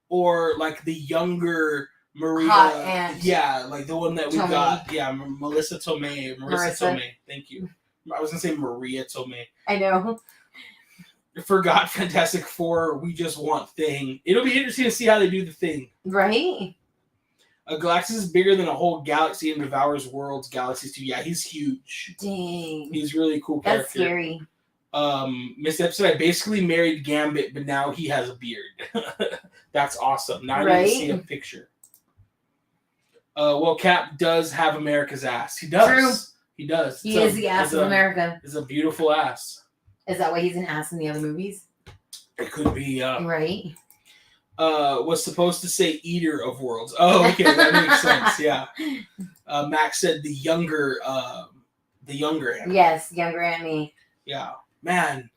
or like the younger Maria. Hot Aunt. Yeah, like the one that we Tomei. got. Yeah, Melissa Tomei. Marissa Tomei. Thank you. I was going to say Maria Tomei. I know. Forgot Fantastic Four. We just want Thing. It'll be interesting to see how they do the Thing. Right? A Galactus is bigger than a whole galaxy and devours worlds, galaxies too. Yeah, he's huge. Dang. He's really cool character. That's scary. Miss Epson, I basically married Gambit, but now he has a beard. That's awesome. Now I need to see a picture. Well, Cap does have America's ass. He does. True. He does. He is the ass of America. It's a beautiful ass. Is that why he's an ass in the other movies? It could be. Right. Was supposed to say Eater of Worlds. Oh, okay, that makes sense. Yeah. Max said the younger Aunt. Yes, younger Aunt May. Yeah, man,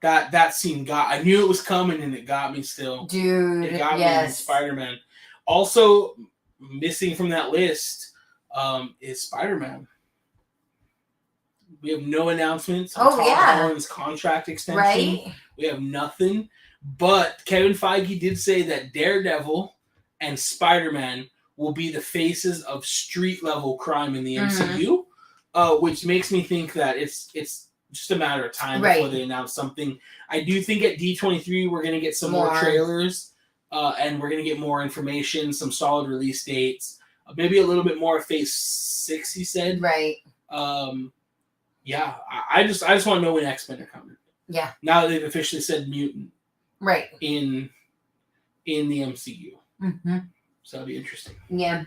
that scene I knew it was coming, and it got me still. Dude, it got me in Spider-Man. Also missing from that list is Spider-Man. We have no announcements on Tom Holland's contract extension. Right. We have nothing. But Kevin Feige did say that Daredevil and Spider-Man will be the faces of street-level crime in the MCU, which makes me think that it's just a matter of time before they announce something. I do think at D23 we're going to get some more trailers, and we're going to get more information, some solid release dates, maybe a little bit more Phase 6, he said. Right. Yeah, I just want to know when X-Men are coming. Yeah. Now that they've officially said mutant. Right. In the MCU. Mm-hmm. So that'll be interesting. Yeah.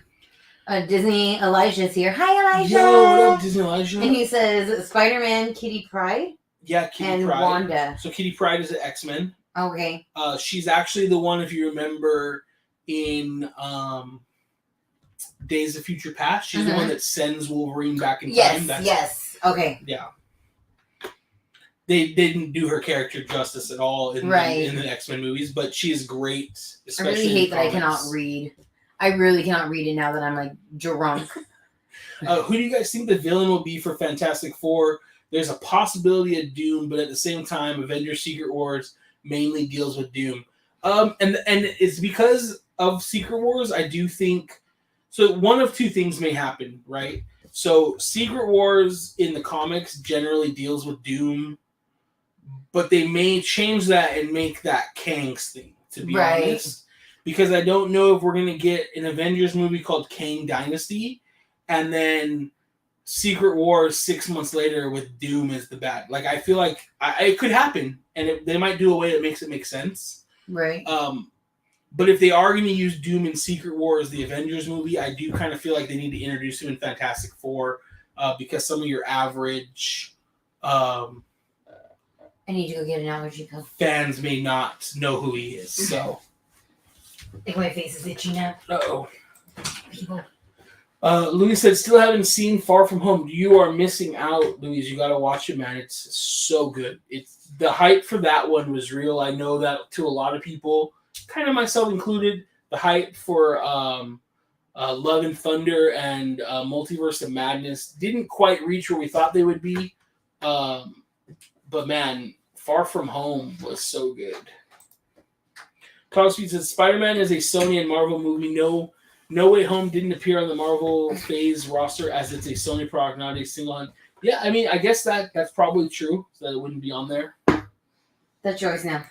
Disney Elijah's here. Hi, Elijah. Yo, what up, Disney Elijah? And he says Spider-Man, Kitty Pryde. Yeah, Kitty Pryde. And Wanda. So Kitty Pryde is an X-Men. Okay. She's actually the one, if you remember, in Days of Future Past. She's the one that sends Wolverine back in time. Yes. Okay. Yeah. They didn't do her character justice at all in the X-Men movies, but she is great. I really hate that I cannot read. I really cannot read it now that I'm like drunk. Who do you guys think the villain will be for Fantastic Four? There's a possibility of Doom, but at the same time, Avengers Secret Wars mainly deals with Doom. And it's because of Secret Wars, I do think. So one of two things may happen, right? So Secret Wars in the comics generally deals with Doom, but they may change that and make that Kang's thing, to be honest. Because I don't know if we're going to get an Avengers movie called Kang Dynasty, and then Secret Wars 6 months later with Doom as the bad. Like, I feel like it could happen, and they might do a way that makes it make sense. Right. But if they are going to use Doom in Secret Wars, the Avengers movie, I do kind of feel like they need to introduce him in Fantastic Four, because some of your average I need to go get an allergy pill. Fans may not know who he is, so. I think my face is itchy now. Uh-oh. People. Louis said, still haven't seen Far From Home. You are missing out, Louis. You got to watch it, man. It's so good. It's the hype for that one was real. I know that to a lot of people, kind of myself included, the hype for Love and Thunder and Multiverse of Madness didn't quite reach where we thought they would be. But man, Far From Home was so good. Klaus Speed says, Spider-Man is a Sony and Marvel movie. No Way Home didn't appear on the Marvel Phase roster as it's a Sony product, not a single hunt. Yeah, I mean, I guess that's probably true, so that it wouldn't be on there. That's yours now.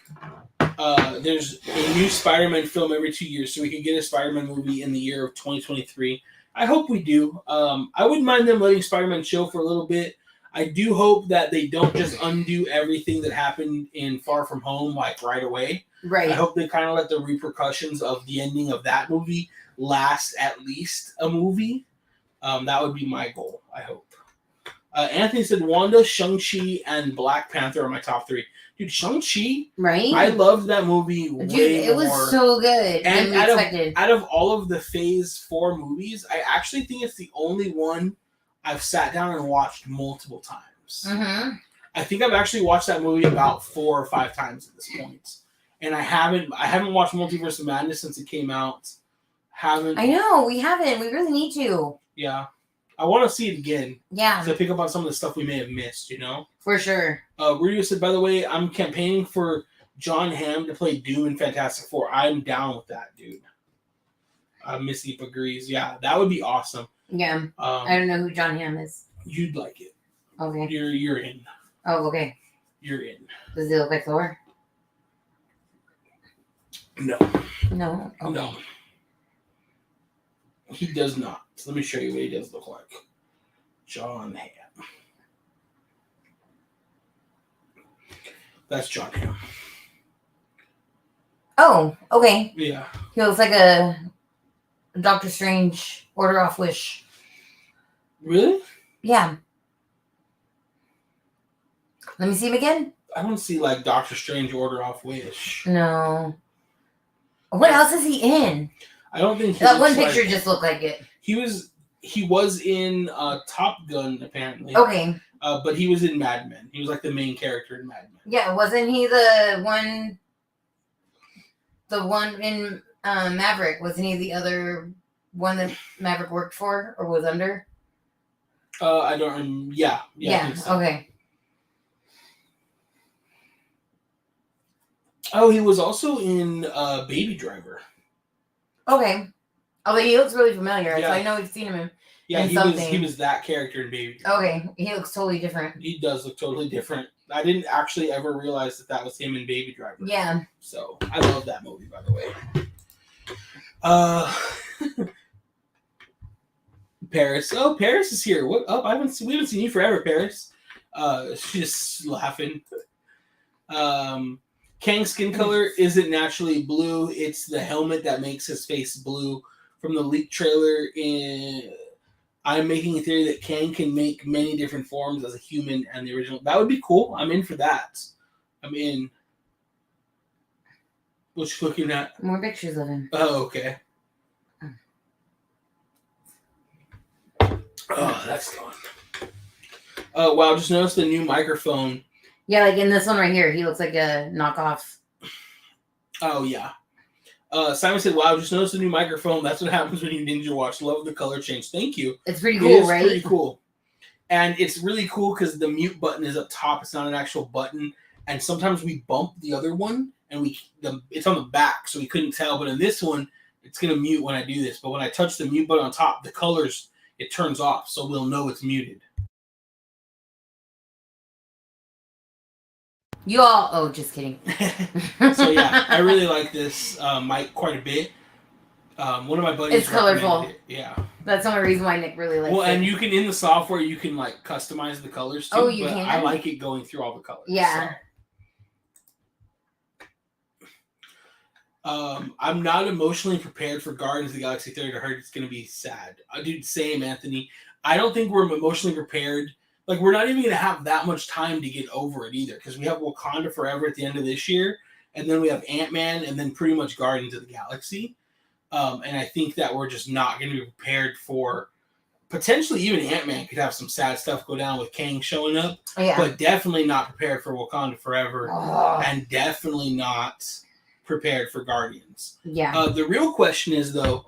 There's a new Spider-Man film every 2 years, so we could get a Spider-Man movie in the year of 2023. I hope we do. I wouldn't mind them letting Spider-Man chill for a little bit. I do hope that they don't just undo everything that happened in Far From Home, like, right away. Right. I hope they kind of let the repercussions of the ending of that movie last at least a movie. That would be my goal, I hope. Anthony said Wanda, Shang-Chi, and Black Panther are my top three. Dude, Shang-Chi, right? I loved that movie way more. Dude, it was so good. And out of all of the Phase 4 movies, I actually think it's the only one I've sat down and watched multiple times. Mm-hmm. I think I've actually watched that movie about 4 or 5 times at this point. And I haven't watched Multiverse of Madness since it came out haven't. I know, we haven't. We really need to. Yeah. I want to see it again. Yeah. To pick up on some of the stuff we may have missed, For sure. Rudy said, by the way, I'm campaigning for John Hamm to play Doom in Fantastic Four. I'm down with that, dude. Miss Eve agrees. Yeah, that would be awesome. Yeah. I don't know who John Hamm is. You'd like it. Okay. You're in. Oh, okay. You're in. Does he look like Thor? No. No. Okay. No. He does not. So let me show you what he does look like. John Hamm. That's John Hamm. Oh, okay. Yeah. He looks like a Doctor Strange order off wish. Really? Yeah. Let me see him again. I don't see like Doctor Strange order off wish. No. What else is he in? I don't think that one picture just looked like it. He was in Top Gun apparently. Okay. But he was in Mad Men. He was like the main character in Mad Men. Yeah, wasn't he the one? The one in Maverick, wasn't he the other one that Maverick worked for or was under? I don't. Yeah. Yeah. So. Okay. Oh, he was also in Baby Driver. Okay. Although he looks really familiar, Yeah. so I know we've seen him in. Yeah, something. he was that character in Baby Driver. Okay, he looks totally different. He does look totally different. I didn't actually ever realize that was him in Baby Driver. Yeah. So I love that movie, by the way. Paris. Oh, Paris is here. What up? We haven't seen you forever, Paris. She's just laughing. Kang's skin color isn't naturally blue. It's the helmet that makes his face blue. From the leaked trailer, I'm making a theory that Kang can make many different forms as a human and the original. That would be cool. I'm in for that. I'm in. What you looking at? More pictures of him. Oh, okay. Oh, that's gone. Oh, wow. Just noticed the new microphone. Yeah, like in this one right here, he looks like a knockoff. Oh, yeah. Simon said, wow, just noticed the new microphone. That's what happens when you Ninja Watch. Love the color change. Thank you. It's pretty cool, right? It's pretty cool. And it's really cool because the mute button is up top. It's not an actual button. And sometimes we bump the other one, and it's on the back, so we couldn't tell. But in this one, it's going to mute when I do this. But when I touch the mute button on top, the colors, it turns off, so we'll know it's muted. You all... Oh, just kidding. So, yeah, I really like this mic quite a bit. One of my buddies... It's colorful. It. Yeah. That's the only reason why Nick really likes it. Well, and you can, in the software, you can, like, customize the colors, too. Oh, you but can? I like it going through all the colors. Yeah. So. I'm not emotionally prepared for Guardians of the Galaxy 3rd. I heard it's going to be sad. Dude, same, Anthony. I don't think we're emotionally prepared. Like, we're not even going to have that much time to get over it either, because we have Wakanda Forever at the end of this year, and then we have Ant-Man, and then pretty much Guardians of the Galaxy. And I think that we're just not going to be prepared for potentially even Ant-Man could have some sad stuff go down with Kang showing up, but definitely not prepared for Wakanda Forever, and definitely not prepared for Guardians. Yeah. The real question is, though,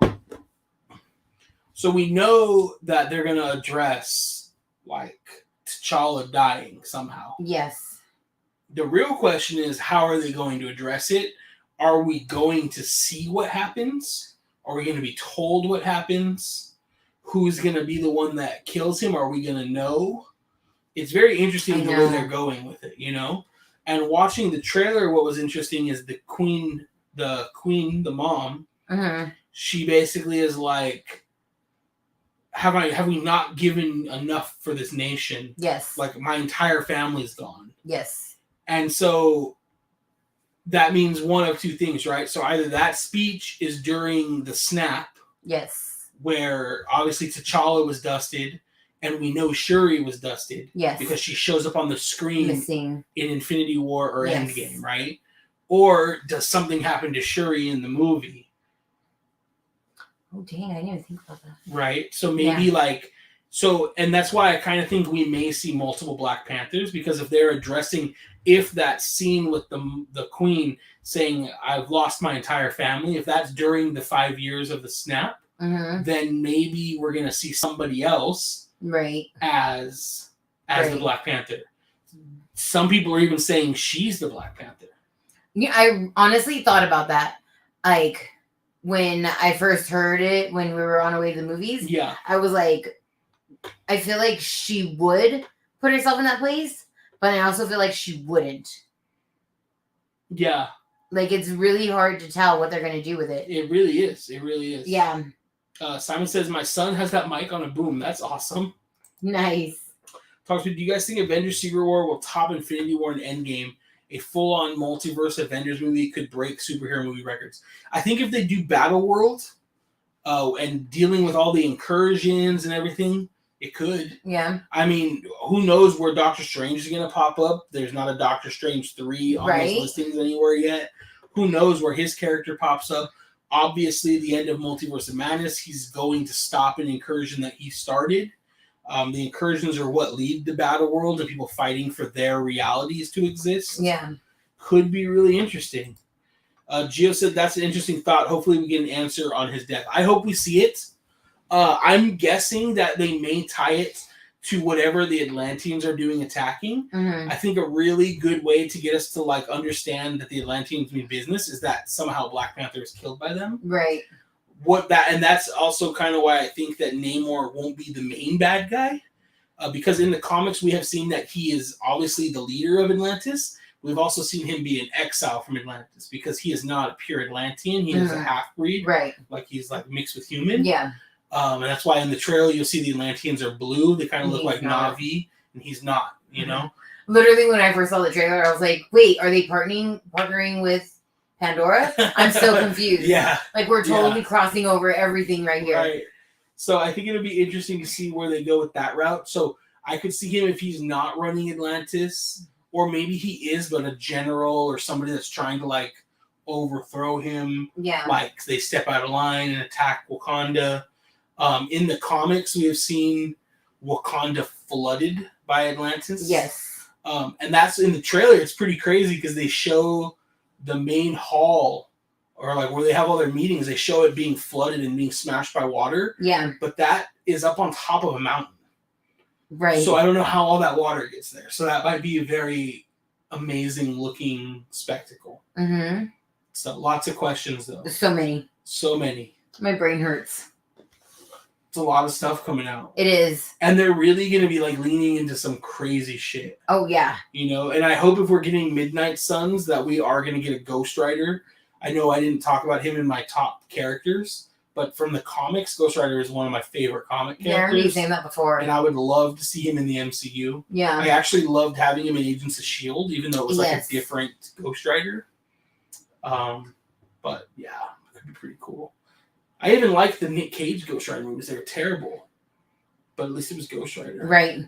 so we know that they're going to address, like, T'Challa dying somehow. Yes. The real question is, how are they going to address it? Are we going to see what happens? Are we going to be told what happens? Who's going to be the one that kills him? Are we going to know? It's very interesting the way they're going with it, you know? And watching the trailer, what was interesting is the queen, the mom, she basically is like, have we not given enough for this nation? Yes. Like, my entire family's gone. Yes. And so that means one of two things, right? So either that speech is during the snap. Yes. Where obviously T'Challa was dusted, and we know Shuri was dusted. Yes. Because she shows up on the screen missing in Infinity War or Endgame, right? Or does something happen to Shuri in the movie? Oh, dang, I didn't even think about that. Right? So maybe, like, So, and that's why I kind of think we may see multiple Black Panthers, because if they're addressing, if that scene with the Queen saying, I've lost my entire family, if that's during the 5 years of the snap, then maybe we're going to see somebody else as the Black Panther. Some people are even saying she's the Black Panther. Yeah, I honestly thought about that. Like, when I first heard it, when we were on our way to the movies, I was like, I feel like she would put herself in that place, but I also feel like she wouldn't. Yeah. Like, it's really hard to tell what they're going to do with it. It really is. It really is. Yeah. Simon says, my son has that mic on a boom. That's awesome. Nice. Talk to me. Do you guys think Avengers Secret War will top Infinity War and Endgame? A full-on multiverse Avengers movie could break superhero movie records. I think if they do Battle World and dealing with all the incursions and everything, it could. Yeah. I mean, who knows where Doctor Strange is going to pop up? There's not a Doctor Strange 3 on those listings anywhere yet. Who knows where his character pops up? Obviously, the end of Multiverse of Madness, he's going to stop an incursion that he started. The incursions are what lead to Battle World and people fighting for their realities to exist. Yeah. Could be really interesting. Gio said that's an interesting thought. Hopefully we get an answer on his death. I hope we see it. I'm guessing that they may tie it to whatever the Atlanteans are doing attacking. I think a really good way to get us to like understand that the Atlanteans mean business is that somehow Black Panther is killed by them. Right. And that's also kind of why I think that Namor won't be the main bad guy, because in the comics we have seen that he is obviously the leader of Atlantis. We've also seen him be in exile from Atlantis because he is not a pure Atlantean. He is a half-breed, right? Like he's like mixed with human. Yeah. And that's why in the trailer you'll see the Atlanteans are blue. They kind of look like Na'vi, and he's not. You know. Literally, when I first saw the trailer, I was like, "Wait, are they partnering with Pandora?" I'm so confused. Yeah. Like we're totally crossing over everything right here. Right. So I think it'll be interesting to see where they go with that route. So I could see him if he's not running Atlantis, or maybe he is, but a general or somebody that's trying to like overthrow him. Yeah. Like they step out of line and attack Wakanda. In the comics, we have seen Wakanda flooded by Atlantis. Yes. And that's in the trailer. It's pretty crazy because they show the main hall, or like where they have all their meetings, they show it being flooded and being smashed by water. Yeah. But that is up on top of a mountain. Right. So I don't know how all that water gets there. So that might be a very amazing looking spectacle. Mm-hmm. So lots of questions though. So many. So many. My brain hurts. It's a lot of stuff coming out. It is. And they're really going to be like leaning into some crazy shit. Oh, yeah. You know, and I hope if we're getting Midnight Suns that we are going to get a Ghost Rider. I know I didn't talk about him in my top characters, but from the comics, Ghost Rider is one of my favorite comic characters. Yeah, I remember you saying that before. And I would love to see him in the MCU. Yeah. I actually loved having him in Agents of S.H.I.E.L.D., even though it was like a different Ghost Rider. But yeah, it could be pretty cool. I even liked the Nick Cage Ghost Rider movies. They were terrible. But at least it was Ghost Rider. Right.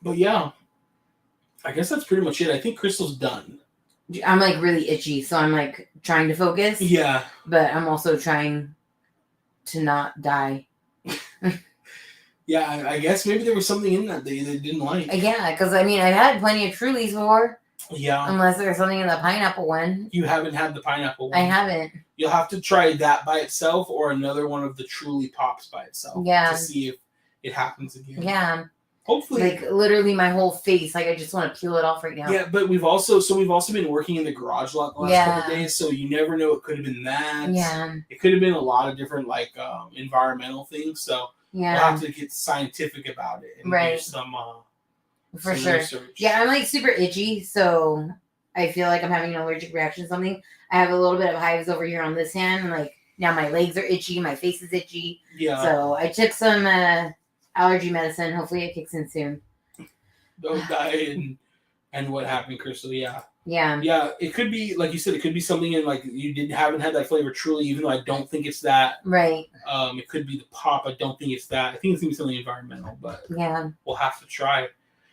But yeah. I guess that's pretty much it. I think Crystal's done. I'm like really itchy, so I'm like trying to focus. Yeah. But I'm also trying to not die. Yeah, I guess maybe there was something in that they didn't like. Yeah, because I mean, I've had plenty of Trulies before. Yeah. Unless there's something in the pineapple one. You haven't had the pineapple one. I haven't. You'll have to try that by itself or another one of the Truly Pops by itself. Yeah. To see if it happens again. Yeah. Hopefully. Like literally my whole face. Like I just want to peel it off right now. Yeah, but we've also been working in the garage lot the last couple of days, so you never know. It could have been that. Yeah. It could have been a lot of different like environmental things. So we'll have to get scientific about it and do some for sure. research. Yeah, I'm like super itchy, so I feel like I'm having an allergic reaction to something. I have a little bit of hives over here on this hand, and like now my legs are itchy, my face is itchy. Yeah. So I took some allergy medicine. Hopefully it kicks in soon. Don't die and what happened, Crystal? Yeah. Yeah. Yeah, it could be like you said. It could be something in like you haven't had that flavor truly, even though I don't think it's that. Right. It could be the pop. I don't think it's that. I think it's gonna be something environmental, but yeah, we'll have to try.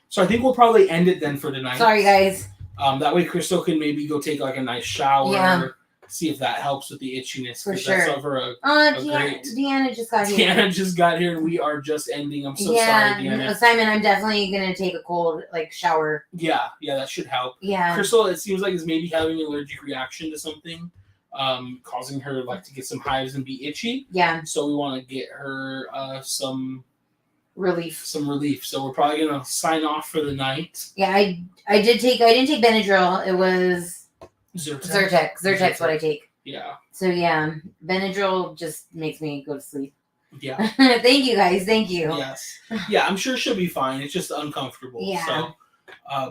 So I think we'll probably end it then for tonight. Sorry, guys. That way Crystal can maybe go take like a nice shower, see if that helps with the itchiness. For sure. That's over Deanna just got here. Deanna just got here, and we are just ending. I'm so sorry, Deanna. Simon, I'm definitely gonna take a cold shower. Yeah, that should help. Yeah. Crystal, it seems like is maybe having an allergic reaction to something, causing her to get some hives and be itchy. Yeah. So we want to get her some relief. So we're probably gonna sign off for the night. Yeah, I didn't take Benadryl. It was Zyrtec. What I take. Yeah. So yeah, Benadryl just makes me go to sleep. Yeah. Thank you guys. Thank you. Yes. Yeah, I'm sure she'll be fine. It's just uncomfortable. Yeah. So,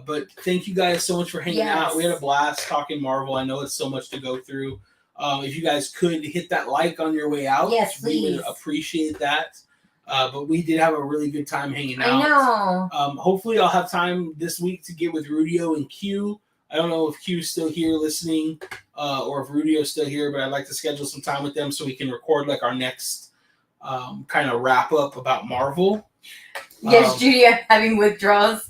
but thank you guys so much for hanging out. We had a blast talking Marvel. I know it's so much to go through. If you guys could hit that like on your way out, yes, please. We would appreciate that. But we did have a really good time hanging out. I know. Hopefully, I'll have time this week to get with Rudio and Q. I don't know if Q's still here listening or if Rudio's still here, but I'd like to schedule some time with them so we can record our next kind of wrap up about Marvel. Yes, Judy, I'm having withdrawals.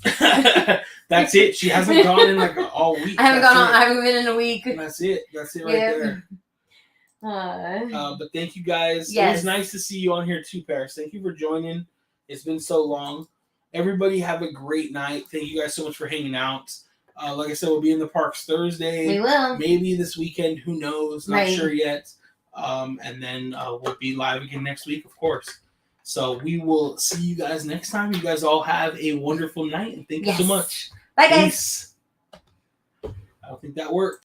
That's it. She hasn't gone in all week. I haven't been in a week. That's it right there. But thank you guys. Yes. It was nice to see you on here too, Paris. Thank you for joining. It's been so long. Everybody have a great night. Thank you guys so much for hanging out. Like I said, we'll be in the parks Thursday. We will. Maybe this weekend. Who knows? Not sure yet. And then we'll be live again next week, of course. So we will see you guys next time. You guys all have a wonderful night. And thank you so much. Bye, guys. Peace. I don't think that worked.